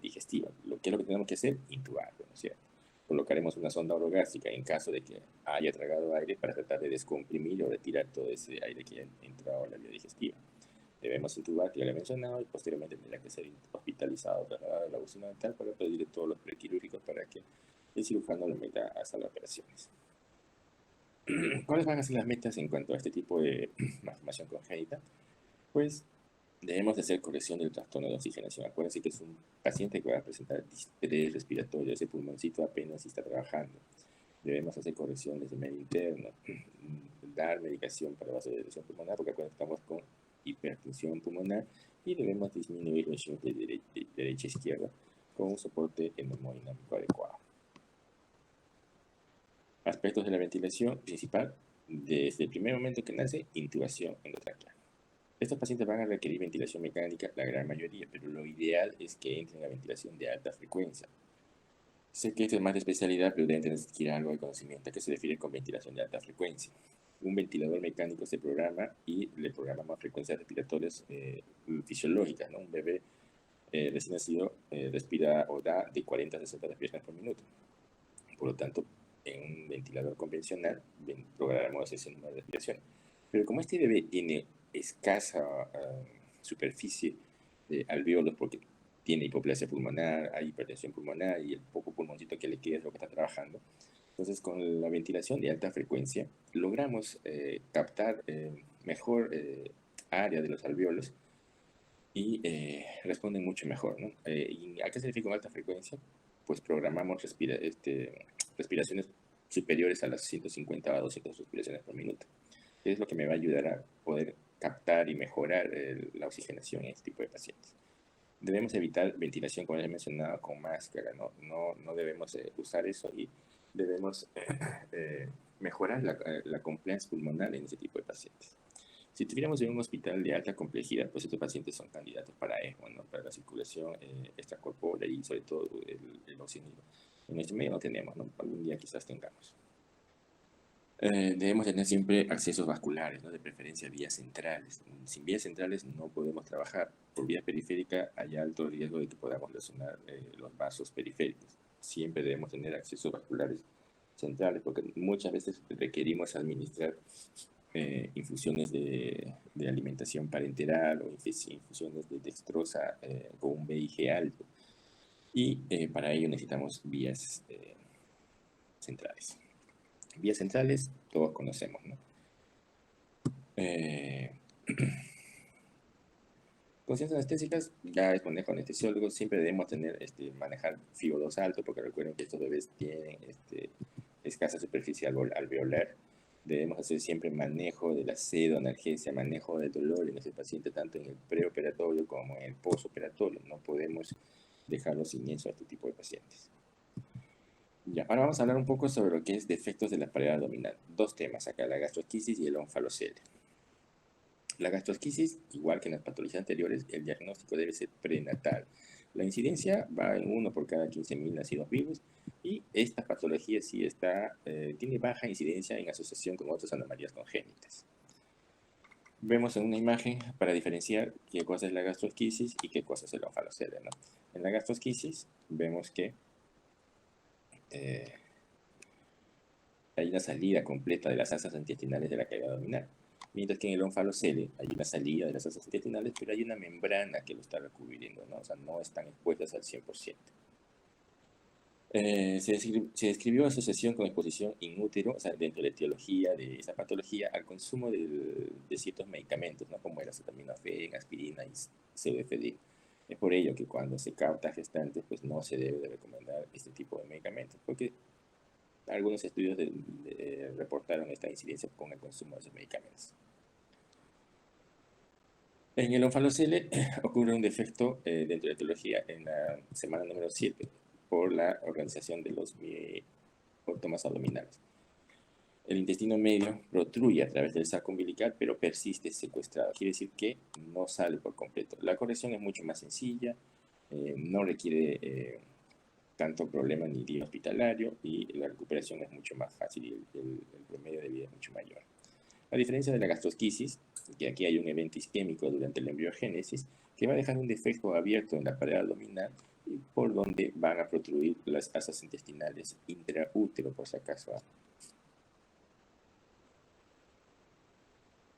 digestiva. ¿Qué es lo que tenemos que hacer? Intubarlo, ¿no es cierto? Colocaremos una sonda orogástrica en caso de que haya tragado aire para tratar de descomprimir o retirar todo ese aire que ha entrado a la vía digestiva. Debemos intubar, que ya lo he mencionado, y posteriormente tendrá que ser hospitalizado, trasladado a la UCI dental para pedir todos los prequirúrgicos para que el cirujano lo meta hasta las operaciones. ¿Cuáles van a ser las metas en cuanto a este tipo de malformación congénita? Pues debemos de hacer corrección del trastorno de oxigenación. Acuérdense que es un paciente que va a presentar distrés respiratorio, ese pulmoncito apenas está trabajando. Debemos hacer correcciones de medio interno, dar medicación para vasodilatación pulmonar, porque acuérdense que estamos con hipertensión pulmonar, y debemos disminuir los shunts de derecha a izquierda con un soporte hemodinámico adecuado. Aspectos de la ventilación principal, desde el primer momento que nace, intubación endotraqueal. Estos pacientes van a requerir ventilación mecánica, la gran mayoría, pero lo ideal es que entren a ventilación de alta frecuencia. Sé que esto es más de especialidad, pero deben tener siquiera algo de conocimiento a que se refiere con ventilación de alta frecuencia. Un ventilador mecánico se programa y le programamos frecuencias respiratorias fisiológicas, ¿no? Un bebé recién nacido respira o da de 40 a 60 respiraciones por minuto. Por lo tanto, en un ventilador convencional programamos ese número de respiración. Pero como este bebé tiene escasa superficie de alvéolos, porque tiene hipoplasia pulmonar, hay hipertensión pulmonar y el poco pulmoncito que le queda es lo que está trabajando, entonces con la ventilación de alta frecuencia logramos captar mejor área de los alvéolos y responden mucho mejor, ¿no? ¿Y a qué significa alta frecuencia? Pues programamos respiraciones superiores a las 150 a 200 respiraciones por minuto. Es lo que me va a ayudar a poder captar y mejorar la oxigenación en este tipo de pacientes. Debemos evitar ventilación, como les he mencionado, con máscara, no debemos usar eso y debemos mejorar la compliance pulmonar en ese tipo de pacientes. Si estuviéramos en un hospital de alta complejidad, pues estos pacientes son candidatos para ECMO, ¿no? Para la circulación extracorpórea y sobre todo el oxígeno. En este medio no tenemos, ¿no? Algún día quizás tengamos. Debemos tener siempre accesos vasculares, ¿no? De preferencia vías centrales. Sin vías centrales no podemos trabajar. Por vía periférica hay alto riesgo de que podamos lesionar los vasos periféricos. Siempre debemos tener accesos vasculares centrales porque muchas veces requerimos administrar infusiones de alimentación parenteral o infusiones de dextrosa con un VIG alto. Y para ello necesitamos vías centrales. Vías centrales, todos conocemos, ¿no? Conciencias anestésicas, ya es manejo anestesiólogo, siempre debemos tener, manejar FIO2 alto, porque recuerden que estos bebés tienen escasa superficie alveolar. Debemos hacer siempre manejo de la sed, analgesia, manejo del dolor en ese paciente, tanto en el preoperatorio como en el postoperatorio. No podemos dejarlo sin eso a este tipo de pacientes. Ya, ahora vamos a hablar un poco sobre lo que es defectos de la pared abdominal. Dos temas acá, la gastrosquisis y el onfalocele. La gastrosquisis, igual que en las patologías anteriores, el diagnóstico debe ser prenatal. La incidencia va en 1 por cada 15.000 nacidos vivos y esta patología sí tiene baja incidencia en asociación con otras anomalías congénitas. Vemos en una imagen para diferenciar qué cosa es la gastrosquisis y qué cosa es el onfalocele, ¿no? En la gastrosquisis vemos que hay una salida completa de las asas intestinales de la cavidad abdominal, mientras que en el onfalocele hay una salida de las asas intestinales, pero hay una membrana que lo está recubriendo, ¿no? O sea, no están expuestas al 100%. Se describió asociación con exposición in útero, o sea, dentro de la etiología de esa patología, al consumo de ciertos medicamentos, ¿no? Como el acetaminofén, aspirina y pseudoefedrina. Es por ello que cuando se capta gestantes, pues no se debe de recomendar este tipo de medicamentos, porque algunos estudios reportaron esta incidencia con el consumo de esos medicamentos. En el onfalocele ocurre un defecto dentro de la etiología en la semana número 7 por la organización de los miotomas abdominales. El intestino medio protruye a través del saco umbilical, pero persiste secuestrado. Quiere decir que no sale por completo. La corrección es mucho más sencilla, no requiere tanto problema ni día hospitalario y la recuperación es mucho más fácil y el promedio de vida es mucho mayor. A diferencia de la gastrosquisis, que aquí hay un evento isquémico durante la embriogénesis que va a dejar un defecto abierto en la pared abdominal y por donde van a protruir las asas intestinales intraútero, por si acaso.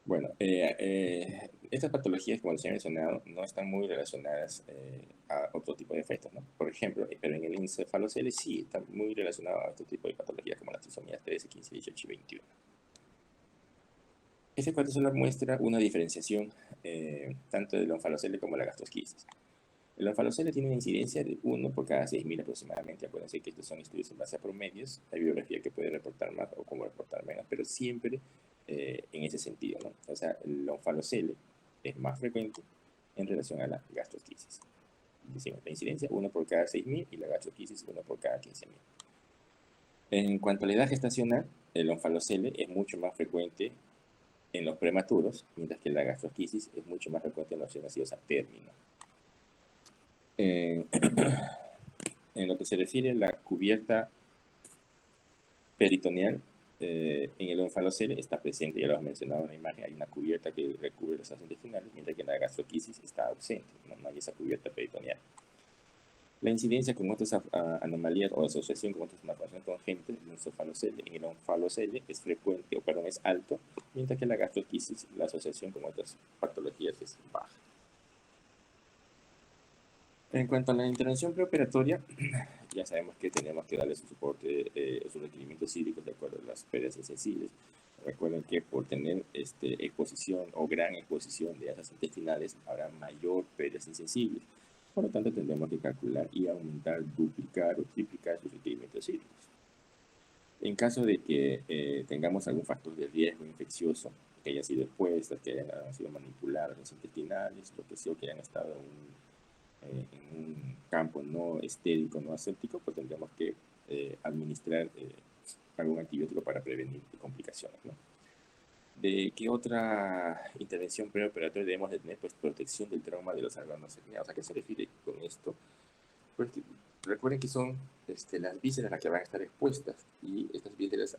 Bueno, estas patologías, como les he mencionado, no están muy relacionadas a otro tipo de efectos, ¿no? Por ejemplo, pero en el encefalocele sí está muy relacionado a otro tipo de patologías como las trisomías 13, 15, 18 y 21. Este cuadro solo muestra una diferenciación tanto del onfalocele como de la gastrosquisis. El onfalocele tiene una incidencia de 1 por cada 6.000 aproximadamente. Acuérdense que estos son estudios en base a promedios. Hay bibliografía que puede reportar más o como reportar menos, pero siempre en ese sentido, ¿no? O sea, el onfalocele es más frecuente en relación a la gastrosquisis. Decimos, la incidencia 1 por cada 6.000 y la gastrosquisis 1 por cada 15.000. En cuanto a la edad gestacional, el onfalocele es mucho más frecuente en los prematuros, mientras que la gastrosquisis es mucho más frecuente en los nacidos a término. En lo que se refiere a la cubierta peritoneal, en el onfalocele está presente, ya lo hemos mencionado en la imagen, hay una cubierta que recubre los asas intestinales, mientras que en la gastrosquisis está ausente, no hay esa cubierta peritoneal. La incidencia con otras anomalías o asociación con otras malformaciones congénitas en el onfalocele es frecuente, es alto, mientras que en la gastrosquisis la asociación con otras patologías es baja. En cuanto a la intervención preoperatoria, ya sabemos que tenemos que darle su soporte, sus requerimientos hídricos de acuerdo a las pérdidas sensibles. Recuerden que por tener exposición o gran exposición de asas intestinales habrá mayor pérdidas insensibles. Por lo tanto, tendremos que calcular y aumentar, duplicar o triplicar sus requerimientos hídricos. En caso de que tengamos algún factor de riesgo infeccioso, que haya sido expuestas, que hayan sido manipuladas los intestinales, lo que sea, que hayan estado en un campo no estérico, no aséptico, pues tendremos que administrar algún antibiótico para prevenir complicaciones, ¿no? ¿De qué otra intervención preoperatoria debemos de tener? Pues protección del trauma de los órganos herniados. ¿A qué se refiere con esto? Pues recuerden que son las vísceras las que van a estar expuestas y estas vísceras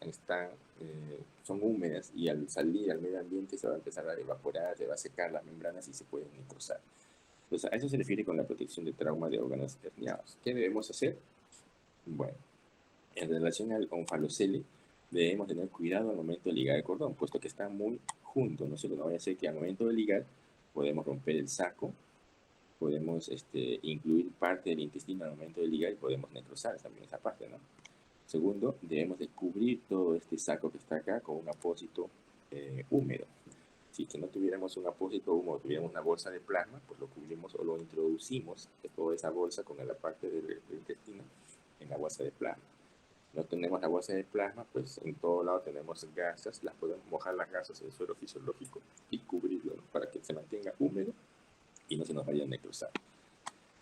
son húmedas y al salir al medio ambiente se va a empezar a evaporar, se va a secar las membranas y se pueden necrosar. Entonces, a eso se refiere con la protección del trauma de órganos herniados. ¿Qué debemos hacer? Bueno, en relación al onfalocele, debemos tener cuidado al momento de ligar el cordón, puesto que está muy junto, ¿no? No vaya a ser que al momento de ligar podemos romper el saco, podemos incluir parte del intestino al momento de ligar y podemos necrosar también esa parte, ¿no? Segundo, debemos de cubrir todo este saco que está acá con un apósito húmedo. Si que no tuviéramos un apósito húmedo, tuviéramos una bolsa de plasma, pues lo cubrimos o lo introducimos toda esa bolsa con la parte del intestino en la bolsa de plasma. No tenemos la bolsa de plasma, pues en todo lado tenemos gasas, las podemos mojar las gasas en el suelo fisiológico y cubrirlo, ¿no? Para que se mantenga húmedo y no se nos vaya a necrosar.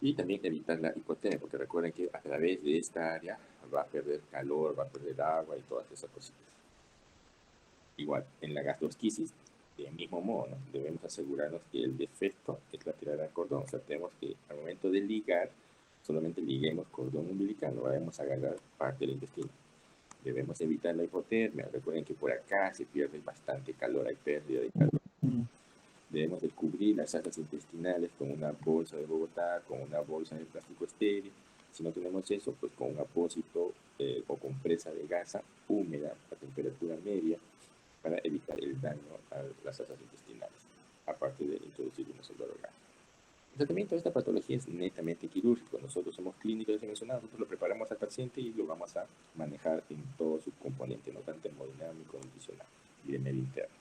Y también evitar la hipotermia, porque recuerden que a través de esta área va a perder calor, va a perder agua y todas esas cositas. Igual, en la gastrosquisis, del mismo modo, ¿no? Debemos asegurarnos que el defecto es lateral al cordón. O sea, tenemos que al momento de ligar, solamente liguemos cordón umbilical, no vayamos a agarrar parte del intestino. Debemos evitar la hipotermia. Recuerden que por acá se pierde bastante calor, hay pérdida de calor. Debemos de cubrir las asas intestinales con una bolsa de Bogotá, con una bolsa de plástico estéril. Si no tenemos eso, pues con un apósito o compresa de gasa húmeda a temperatura media para evitar el daño a las asas intestinales, aparte de introducir un solo órgano. El tratamiento de esta patología es netamente quirúrgico. Nosotros somos clínicos de mencionado, nosotros lo preparamos al paciente y lo vamos a manejar en todo su componente, no tanto termodinámico, nutricional y de medio interno.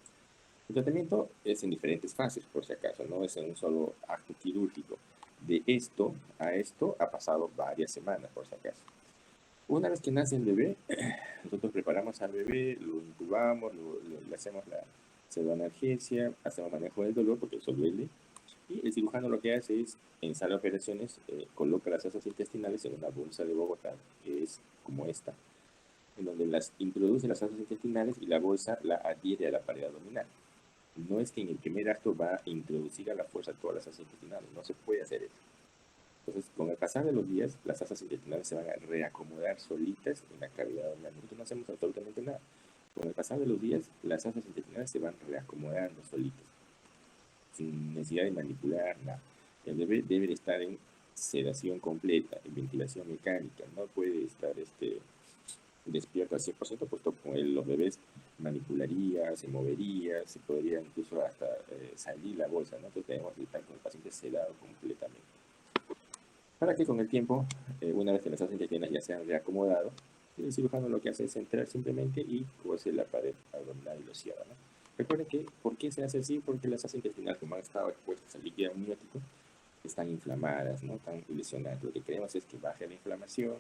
El tratamiento es en diferentes fases, por si acaso, no es en un solo acto quirúrgico. De esto a esto ha pasado varias semanas, por si acaso. Una vez que nace el bebé, nosotros preparamos al bebé, lo incubamos, le hacemos la pseudoanalgesia, hacemos manejo del dolor porque eso duele. Y el cirujano lo que hace es, en sala de operaciones, coloca las asas intestinales en una bolsa de Bogotá, que es como esta, en donde las introduce las asas intestinales y la bolsa la adhiere a la pared abdominal. No es que en el primer acto va a introducir a la fuerza todas las asas intestinales, no se puede hacer eso. Entonces, con el pasar de los días, las asas intestinales se van a reacomodar solitas en la cavidad abdominal. Nosotros no hacemos absolutamente nada. Con el pasar de los días, las asas intestinales se van reacomodando solitas, sin necesidad de manipular nada. El bebé debe de estar en sedación completa, en ventilación mecánica, no puede estar despierto al 100%, puesto con él los bebés manipularía, se movería, se podría incluso hasta salir la bolsa, ¿no? Entonces tenemos que estar con el paciente sedado completamente. Para que con el tiempo, una vez que las asas intestinales ya se han reacomodado, el cirujano lo que hace es entrar simplemente y cose la pared abdominal y lo cierra, ¿no? Recuerden que, ¿por qué se hace así? Porque las asas intestinales, como han estado expuestas al líquido amniótico, están inflamadas, ¿no? Están lesionadas. Lo que queremos es que baje la inflamación.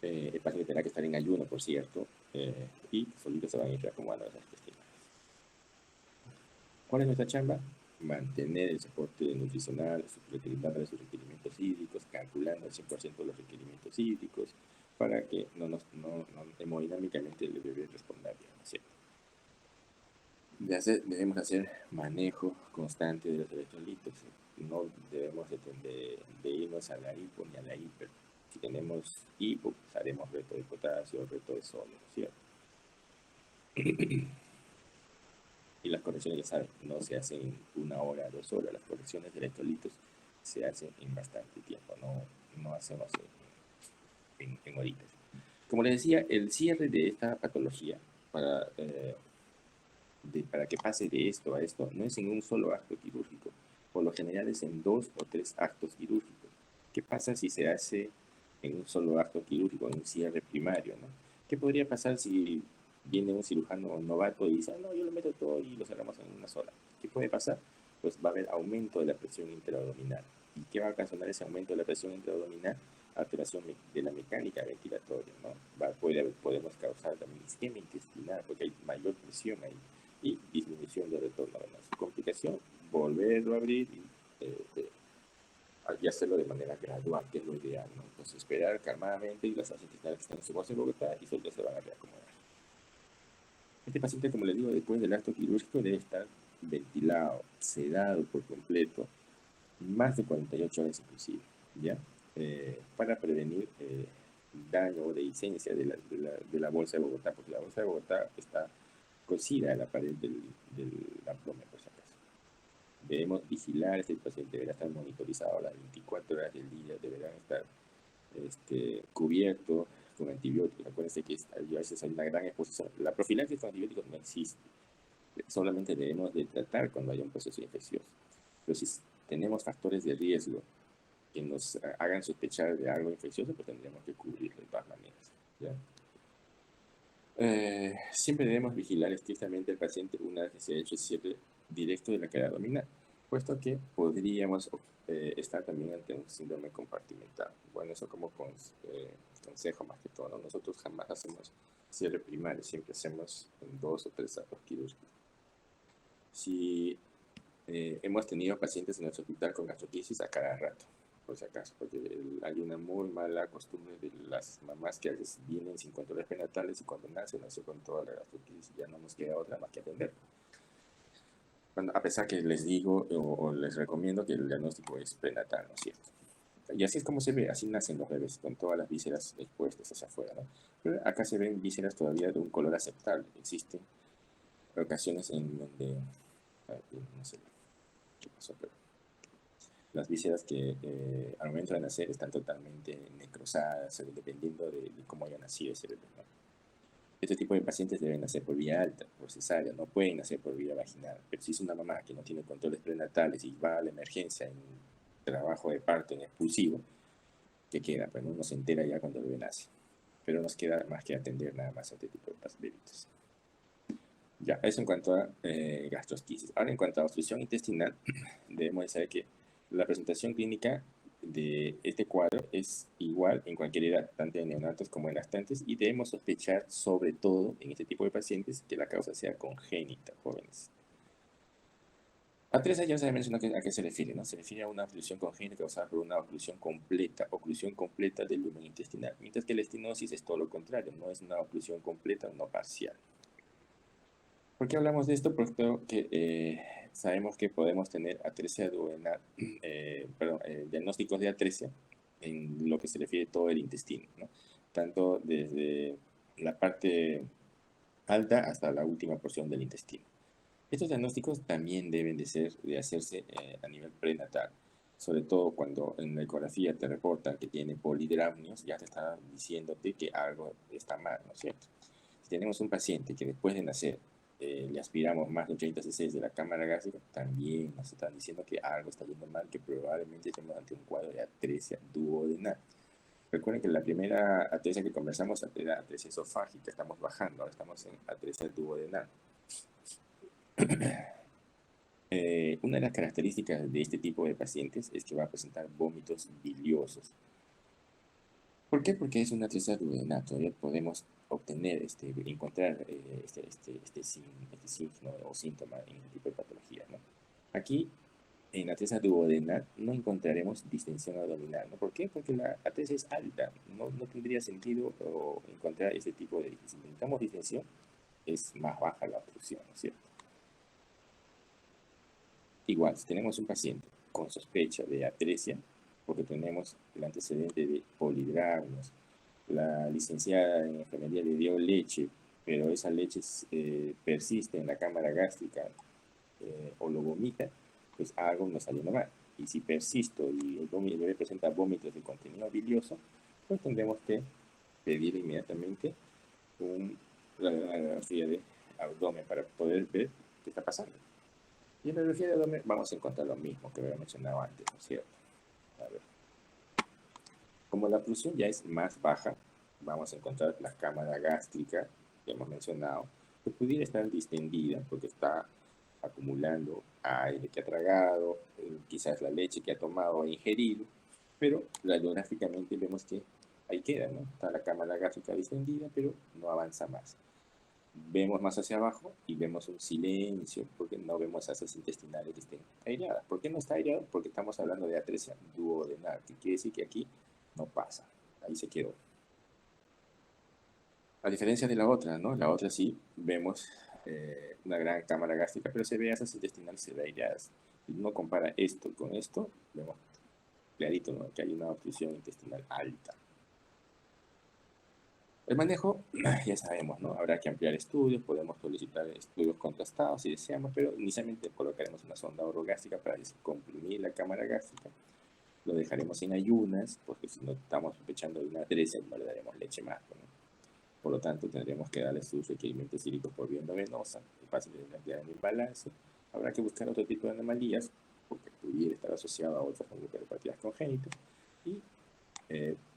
El paciente tendrá que estar en ayuno, por cierto, y solitos se van a ir reacomodando las asas intestinales. ¿Cuál es nuestra chamba? Mantener el soporte nutricional, dándole sus requerimientos hídricos, calculando al 100% los requerimientos hídricos, para que hemodinámicamente el bebé responda bien, ¿no es cierto? Debemos hacer manejo constante de los electrolitos. No debemos de irnos a la hipo ni a la hiper. Si tenemos hipo, pues haremos reto de potasio, reto de sodio, ¿no es cierto? Y las correcciones, ya saben, no se hacen en 1 hora, 2 horas. Las correcciones de electrolitos se hacen en bastante tiempo, no hacemos en horitas. Como les decía, el cierre de esta patología para que pase de esto a esto no es en un solo acto quirúrgico. Por lo general es en 2 o 3 actos quirúrgicos. ¿Qué pasa si se hace en un solo acto quirúrgico, en un cierre primario, ¿no? ¿Qué podría pasar si viene un cirujano novato y dice, no, yo lo meto todo y lo cerramos en una sola. ¿Qué puede pasar? Pues va a haber aumento de la presión intraabdominal. ¿Y qué va a ocasionar ese aumento de la presión intraabdominal? Alteración de la mecánica ventilatoria, ¿no? Podemos causar también isquemia intestinal porque hay mayor presión ahí y disminución de retorno venoso. Complicación, volverlo a abrir y hacerlo de manera gradual, que es lo ideal, ¿no? Entonces esperar calmadamente y las fascias intestinales que están en su bolsa en Bogotá y solo se van a reacomodar. Este paciente, como les digo, después del acto quirúrgico debe estar ventilado, sedado por completo, más de 48 horas inclusive, ¿ya? Para prevenir daño o dehiscencia de la bolsa de Bogotá, porque la bolsa de Bogotá está cosida en la pared del abdomen, por si acaso. Debemos vigilar, este paciente deberá estar monitorizado las 24 horas del día, deberá estar cubierto con antibióticos. Acuérdense que a veces hay una gran exposición. La profilaxis con antibióticos no existe. Solamente debemos de tratar cuando haya un proceso infeccioso. Pero si tenemos factores de riesgo que nos hagan sospechar de algo infeccioso, pues tendremos que cubrirlo de todas maneras, ¿ya? Siempre debemos vigilar estrictamente al paciente una vez que se ha hecho el cierre directo de la cavidad abdominal, puesto que podríamos estar también ante un síndrome compartimental. Bueno, eso como consejo más que todo, ¿no? Nosotros jamás hacemos cierre primario, siempre hacemos en 2 o 3 actos quirúrgicos. Si hemos tenido pacientes en nuestro hospital con gastroquisis a cada rato, por si acaso, porque hay una muy mala costumbre de las mamás que a veces vienen sin controles prenatales y cuando nace con toda la gastroquisis, ya no nos queda otra más que atender. Bueno, a pesar que les digo o les recomiendo que el diagnóstico es prenatal, ¿no es cierto? Y así es como se ve, así nacen los bebés, con todas las vísceras expuestas hacia afuera, ¿no? Pero acá se ven vísceras todavía de un color aceptable. Existen ocasiones en donde, no sé qué pasó, pero las vísceras que al momento de nacer están totalmente necrosadas, dependiendo de cómo haya nacido ese bebé, ¿no? Este tipo de pacientes deben nacer por vía alta, por cesárea, no pueden nacer por vía vaginal. Pero si es una mamá que no tiene controles prenatales y va a la emergencia en trabajo de parto en expulsivo, ¿qué queda? Pues no se entera ya cuando el bebé nace. Pero nos queda más que atender nada más a este tipo de bebitos. Ya, eso en cuanto a gastrosquisis. Ahora, en cuanto a obstrucción intestinal, debemos saber que la presentación clínica de este cuadro es igual en cualquier edad, tanto en neonatos como en lactantes, y debemos sospechar, sobre todo en este tipo de pacientes, que la causa sea congénita, jóvenes. Atresia ya se ha mencionado a qué se refiere, ¿no? Se refiere a una oclusión congénita causada por una oclusión completa del lumen intestinal, mientras que la estenosis es todo lo contrario, no es una oclusión completa, no parcial. ¿Por qué hablamos de esto? Porque sabemos que podemos tener atresia duodenal, diagnósticos de atresia en lo que se refiere a todo el intestino, ¿no? Tanto desde la parte alta hasta la última porción del intestino. Estos diagnósticos también deben de hacerse a nivel prenatal, sobre todo cuando en la ecografía te reportan que tiene polidramnios, ya te está diciéndote que algo está mal, ¿no es cierto? Si tenemos un paciente que después de nacer le aspiramos más de 80 cc de la cámara gástrica, también nos están diciendo que algo está yendo mal, que probablemente estemos ante un cuadro de atresia duodenal. Recuerden que la primera atresia que conversamos era atresia esofágica, estamos bajando, ahora estamos en atresia duodenal. Una de las características de este tipo de pacientes es que va a presentar vómitos biliosos. ¿Por qué? Porque es una atresia duodenal. Todavía podemos obtener, encontrar este signo o síntoma en este tipo de patología, ¿no? Aquí, en la atresia duodenal, no encontraremos distensión abdominal, ¿no? ¿Por qué? Porque la atresia es alta. No tendría sentido encontrar este tipo de distensión. Si necesitamos distensión, es más baja la obstrucción, ¿no es cierto? Igual, si tenemos un paciente con sospecha de atresia, porque tenemos el antecedente de polidramnios, la licenciada en enfermería le dio leche, pero esa leche persiste en la cámara gástrica o lo vomita, pues algo no está yendo mal. Y si persisto y el bebé presenta vómitos de contenido bilioso, pues tendremos que pedir inmediatamente una radiografía de abdomen para poder ver qué está pasando. Y en la radiografía de abdomen vamos a encontrar lo mismo que había mencionado antes, ¿no es cierto? A ver. Como la oclusión ya es más baja, vamos a encontrar la cámara gástrica que hemos mencionado, que pudiera estar distendida porque está acumulando aire que ha tragado, quizás la leche que ha tomado o ingerido, pero radiográficamente vemos que ahí queda, ¿no? Está la cámara gástrica distendida, pero no avanza más. Vemos más hacia abajo y vemos un silencio, porque no vemos asas intestinales que estén aireadas. ¿Por qué no está aireado? Porque estamos hablando de atresia duodenal, que quiere decir que aquí no pasa, ahí se quedó. A diferencia de la otra, ¿no? La otra sí vemos una gran cámara gástrica, pero se ve asas intestinales, se ve aireadas. Si uno compara esto con esto, vemos clarito, ¿no? Que hay una obstrucción intestinal alta. El manejo, ya sabemos, ¿no? Habrá que ampliar estudios, podemos solicitar estudios contrastados si deseamos, pero inicialmente colocaremos una sonda orogástrica para descomprimir la cámara gástrica. Lo dejaremos en ayunas, porque si no estamos sospechando de una atresia, no le daremos leche más, ¿no? Por lo tanto, tendremos que darle sus requerimientos hídricos por vía endovenosa. El paciente tendrá que dar un imbalance. Habrá que buscar otro tipo de anomalías, porque pudiera estar asociado a otras neuropatías congénitas. Y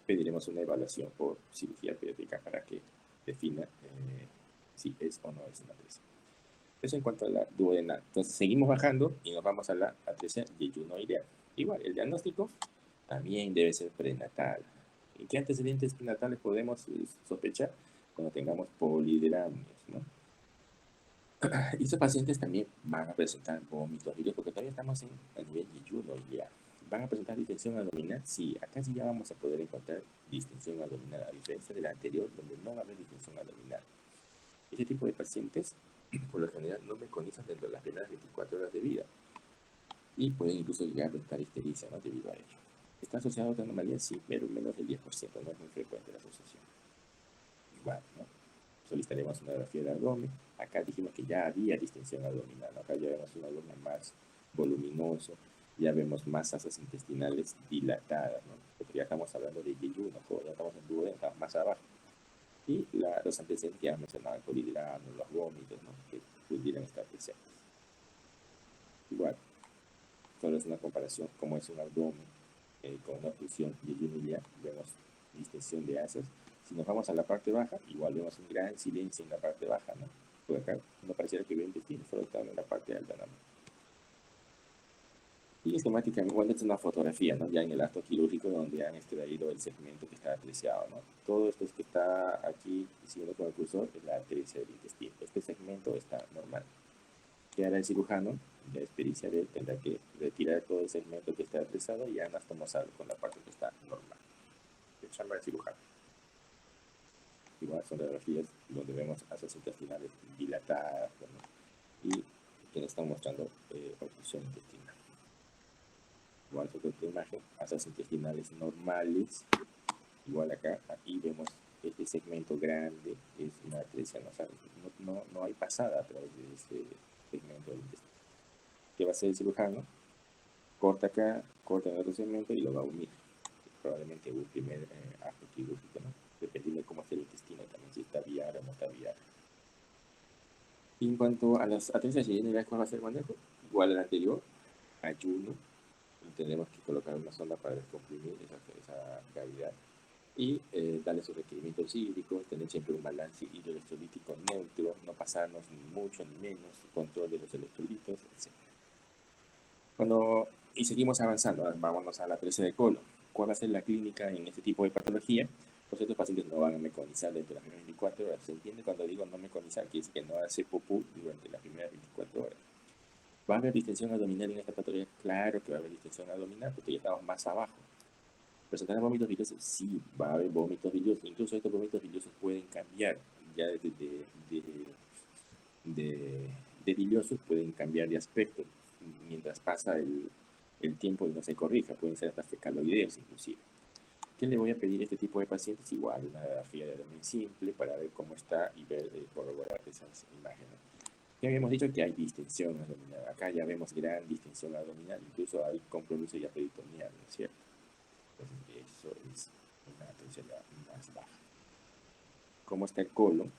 pediremos una evaluación por cirugía pediátrica para que defina si es o no es una atresia. Eso en cuanto a la duodenal. Entonces, seguimos bajando y nos vamos a la atresia yeyunoidea. Igual, el diagnóstico también debe ser prenatal. ¿En qué antecedentes prenatales podemos sospechar? Cuando tengamos polidramios, ¿no? Y estos pacientes también van a presentar vómitos, porque todavía estamos a nivel yeyunoidea. ¿Van a presentar distensión abdominal? Sí, acá sí ya vamos a poder encontrar distensión abdominal, a diferencia de la anterior, donde no va a haber distensión abdominal. Este tipo de pacientes, por lo general, no meconizan dentro de las primeras 24 horas de vida y pueden incluso llegar a presentar ictericia, ¿no? Debido a ello. ¿Está asociado a otra anomalía? Sí, pero menos del 10%, no es muy frecuente la asociación. Igual, ¿no? Solicitaremos una grafía del abdomen. Acá dijimos que ya había distensión abdominal, ¿no? Acá ya vemos un abdomen más voluminoso, ya vemos más asas intestinales dilatadas, ¿no? Porque ya estamos hablando de yeyuno, ya estamos en duodeno, estamos más abajo. Y los antecedentes que ya mencionaba, el polidramio, los vómitos, ¿no? Que pudieran estar presentes. Igual, solo es una comparación, como es un abdomen con una obstrucción yeyunoidea, vemos distensión de asas. Si nos vamos a la parte baja, igual vemos un gran silencio en la parte baja, ¿no? Por acá no pareciera que ve intestino, solo está en la parte alta, ¿no? Y esquemáticamente, igual es una fotografía, ¿no? Ya en el acto quirúrgico donde han extraído el segmento que está atreziado, ¿no? Todo esto es que está aquí, siguiendo con el cursor, es la atresia del intestino. Este segmento está normal. ¿Qué hará el cirujano? La experiencia de él tendrá que retirar todo el segmento que está atreziado y anastomosarlo con la parte que está normal. El chamba del cirujano. Igual son radiografías donde vemos asas intestinales dilatadas, ¿no? Y que nos están mostrando obstrucción intestinal. Igual otra imagen, asas intestinales normales. Igual acá, aquí vemos este segmento grande, es una atresia, no hay pasada a través de este segmento del intestino. ¿Qué va a hacer el cirujano? Corta acá, corta en otro segmento y lo va a unir. Probablemente un primer acto quirúrgico, ¿no? Dependiendo de cómo esté el intestino también, si está viable o no está viable. Y en cuanto a las atresias yeyunoideas, ¿cuál va a ser el manejo? Igual al anterior, ayuno. Tendremos que colocar una sonda para descomprimir esa cavidad y darle sus requerimientos hídricos, tener siempre un balance hidroelectrolítico neutro, no pasarnos ni mucho ni menos, control de los electrolitos, etc. Y seguimos avanzando, vámonos a la atresia de colon. ¿Cuál va a ser la clínica en este tipo de patología? Pues estos pacientes no van a meconizar dentro de las primeras 24 horas. ¿Se entiende cuando digo no meconizar? Quiere decir que no hace popú durante las primeras 24 horas. ¿Va a haber distensión abdominal en esta patología? Claro que va a haber distensión abdominal porque ya estamos más abajo. ¿Presentará vómitos biliosos? Sí, va a haber vómitos biliosos. Incluso estos vómitos biliosos pueden cambiar. Ya de biliosos pueden cambiar de aspecto mientras pasa el tiempo y no se corrija. Pueden ser hasta fecaloideos inclusive. ¿Qué le voy a pedir a este tipo de pacientes? Igual una radiografía de abdomen simple para ver cómo está y ver, corroborar esas imágenes. Ya habíamos dicho que hay distensión abdominal. Acá ya vemos gran distensión abdominal. Incluso hay compromiso y peritonía, ¿no es cierto? Entonces, eso es una atresia más baja. ¿Cómo está el colon?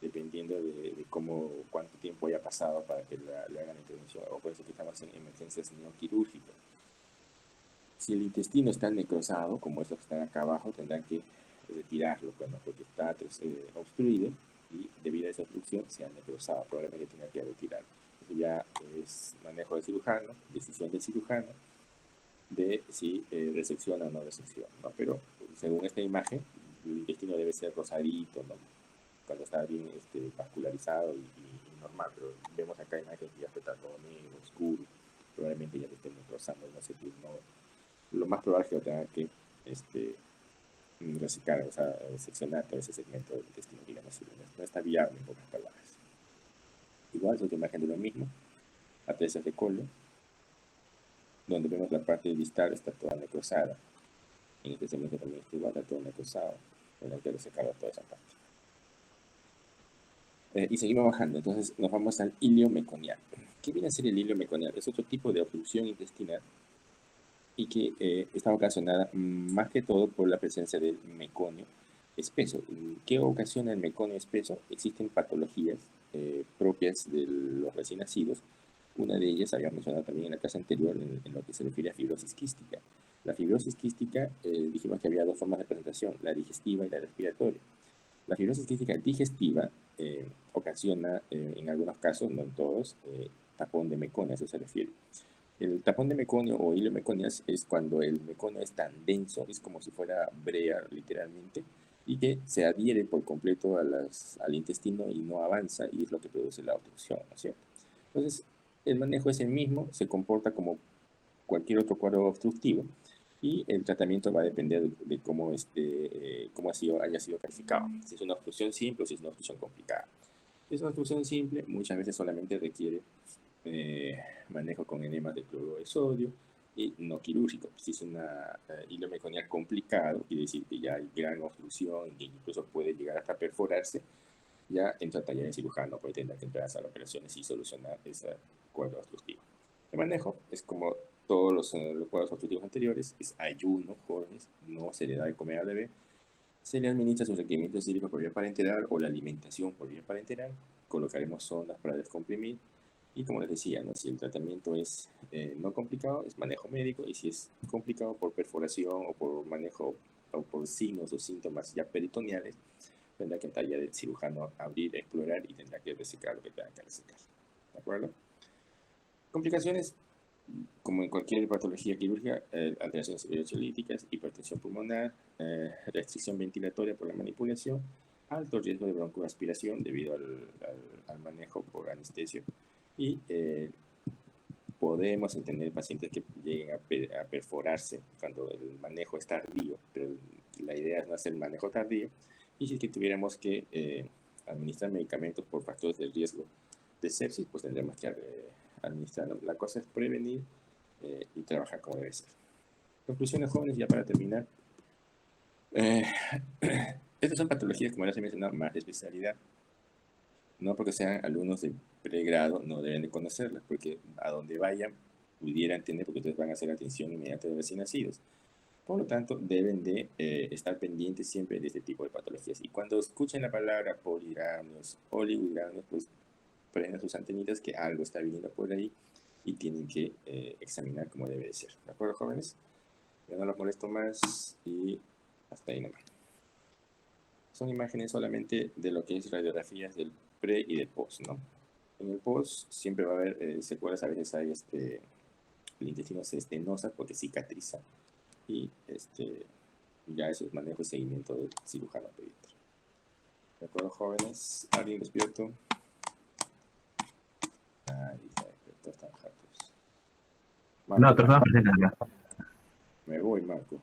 Dependiendo de cuánto tiempo haya pasado para que le hagan la intervención. O puede ser que estamos en emergencias neoquirúrgicas. Si el intestino está necrosado, como estos que están acá abajo, tendrán que retirarlo, bueno, porque está obstruido. y debido a esa obstrucción se han necrosado, probablemente tenga que retirarlo. Eso ya es manejo del cirujano, decisión del cirujano, de si resecciona o no resecciona, ¿no? Pero según esta imagen, el intestino debe ser rosadito, ¿no? Cuando está bien vascularizado y normal, pero vemos acá imagen que ya está todo negro, oscuro, probablemente ya lo estemos rozando, no sé, no, lo más probable es que lo tenga que resecar, o sea, seccionar todo ese segmento del intestino, digamos, no está viable en pocas palabras. Igual es otra imagen de lo mismo, atresia de colon, donde vemos la parte distal está toda necrosada. En este segmento también está igual, está todo necrosado, en el que resecar toda esa parte. Y seguimos bajando, entonces nos vamos al hilio meconial. ¿Qué viene a ser el hilio meconial? Es otro tipo de obstrucción intestinal y que está ocasionada más que todo por la presencia del meconio espeso. ¿Qué ocasiona el meconio espeso? Existen patologías propias de los recién nacidos. Una de ellas había mencionado también en la clase anterior en lo que se refiere a fibrosis quística. La fibrosis quística, dijimos que había dos formas de presentación, la digestiva y la respiratoria. La fibrosis quística digestiva ocasiona, en algunos casos, no en todos, tapón de meconio, a eso se refiere. El tapón de meconio o hilo meconias es cuando el meconio es tan denso, es como si fuera brea literalmente, y que se adhiere por completo al intestino y no avanza, y es lo que produce la obstrucción, ¿no es cierto? Entonces, el manejo es el mismo, se comporta como cualquier otro cuadro obstructivo, y el tratamiento va a depender de cómo, cómo haya sido calificado. Si es una obstrucción simple o si es una obstrucción complicada. Si es una obstrucción simple, muchas veces solamente requiere manejo con enemas de cloruro de sodio y no quirúrgico. Si es una hilo meconial complicado, quiere decir que ya hay gran obstrucción y incluso puede llegar hasta perforarse, ya entra taller en cirujano, puede tener que entrar a hacer operaciones y solucionar ese cuadro obstructivo. El manejo es como todos los cuadros obstructivos anteriores, es ayuno, jóvenes, no se le da de comer al bebé, se le administra sus requerimientos hídricos por vía parenteral o la alimentación por vía parenteral, colocaremos sondas para descomprimir y como les decía, ¿no? Si el tratamiento es no complicado, es manejo médico, y si es complicado por perforación o por manejo o por signos o síntomas ya peritoneales, tendrá que entrar ya del cirujano abrir, explorar y tendrá que resecar lo que tenga que resecar. ¿De acuerdo? Complicaciones, como en cualquier patología quirúrgica, alteraciones electrolíticas, hipertensión pulmonar, restricción ventilatoria por la manipulación, alto riesgo de broncoaspiración debido al manejo por anestesia, y podemos entender pacientes que lleguen a perforarse cuando el manejo es tardío, pero la idea es no hacer manejo tardío, y si es que tuviéramos que administrar medicamentos por factores de riesgo de sepsis, pues tendremos que administrarlo. La cosa es prevenir y trabajar como debe ser. Conclusiones, jóvenes, ya para terminar. Estas son patologías, como les he mencionado, más de especialidad. No porque sean alumnos de pregrado, no deben de conocerlas, porque a donde vayan pudieran tener, porque ustedes van a hacer atención inmediata de recién nacidos. Por lo tanto, deben de estar pendientes siempre de este tipo de patologías. Y cuando escuchen la palabra poligramios, oligohidramios, pues prendan sus antenitas que algo está viniendo por ahí y tienen que examinar como debe de ser. ¿De acuerdo, jóvenes? Ya no los molesto más y hasta ahí nomás. Son imágenes solamente de lo que es radiografías del pre y del post, ¿no? En el post siempre va a haber secuelas, a veces hay el intestino se estenosa porque cicatriza, y ya eso es manejo y seguimiento del cirujano pediatra. ¿De acuerdo, jóvenes? ¿Alguien despierto? Ahí está despierto, están jatos. No, otros no presentes ya. Me voy, Marco.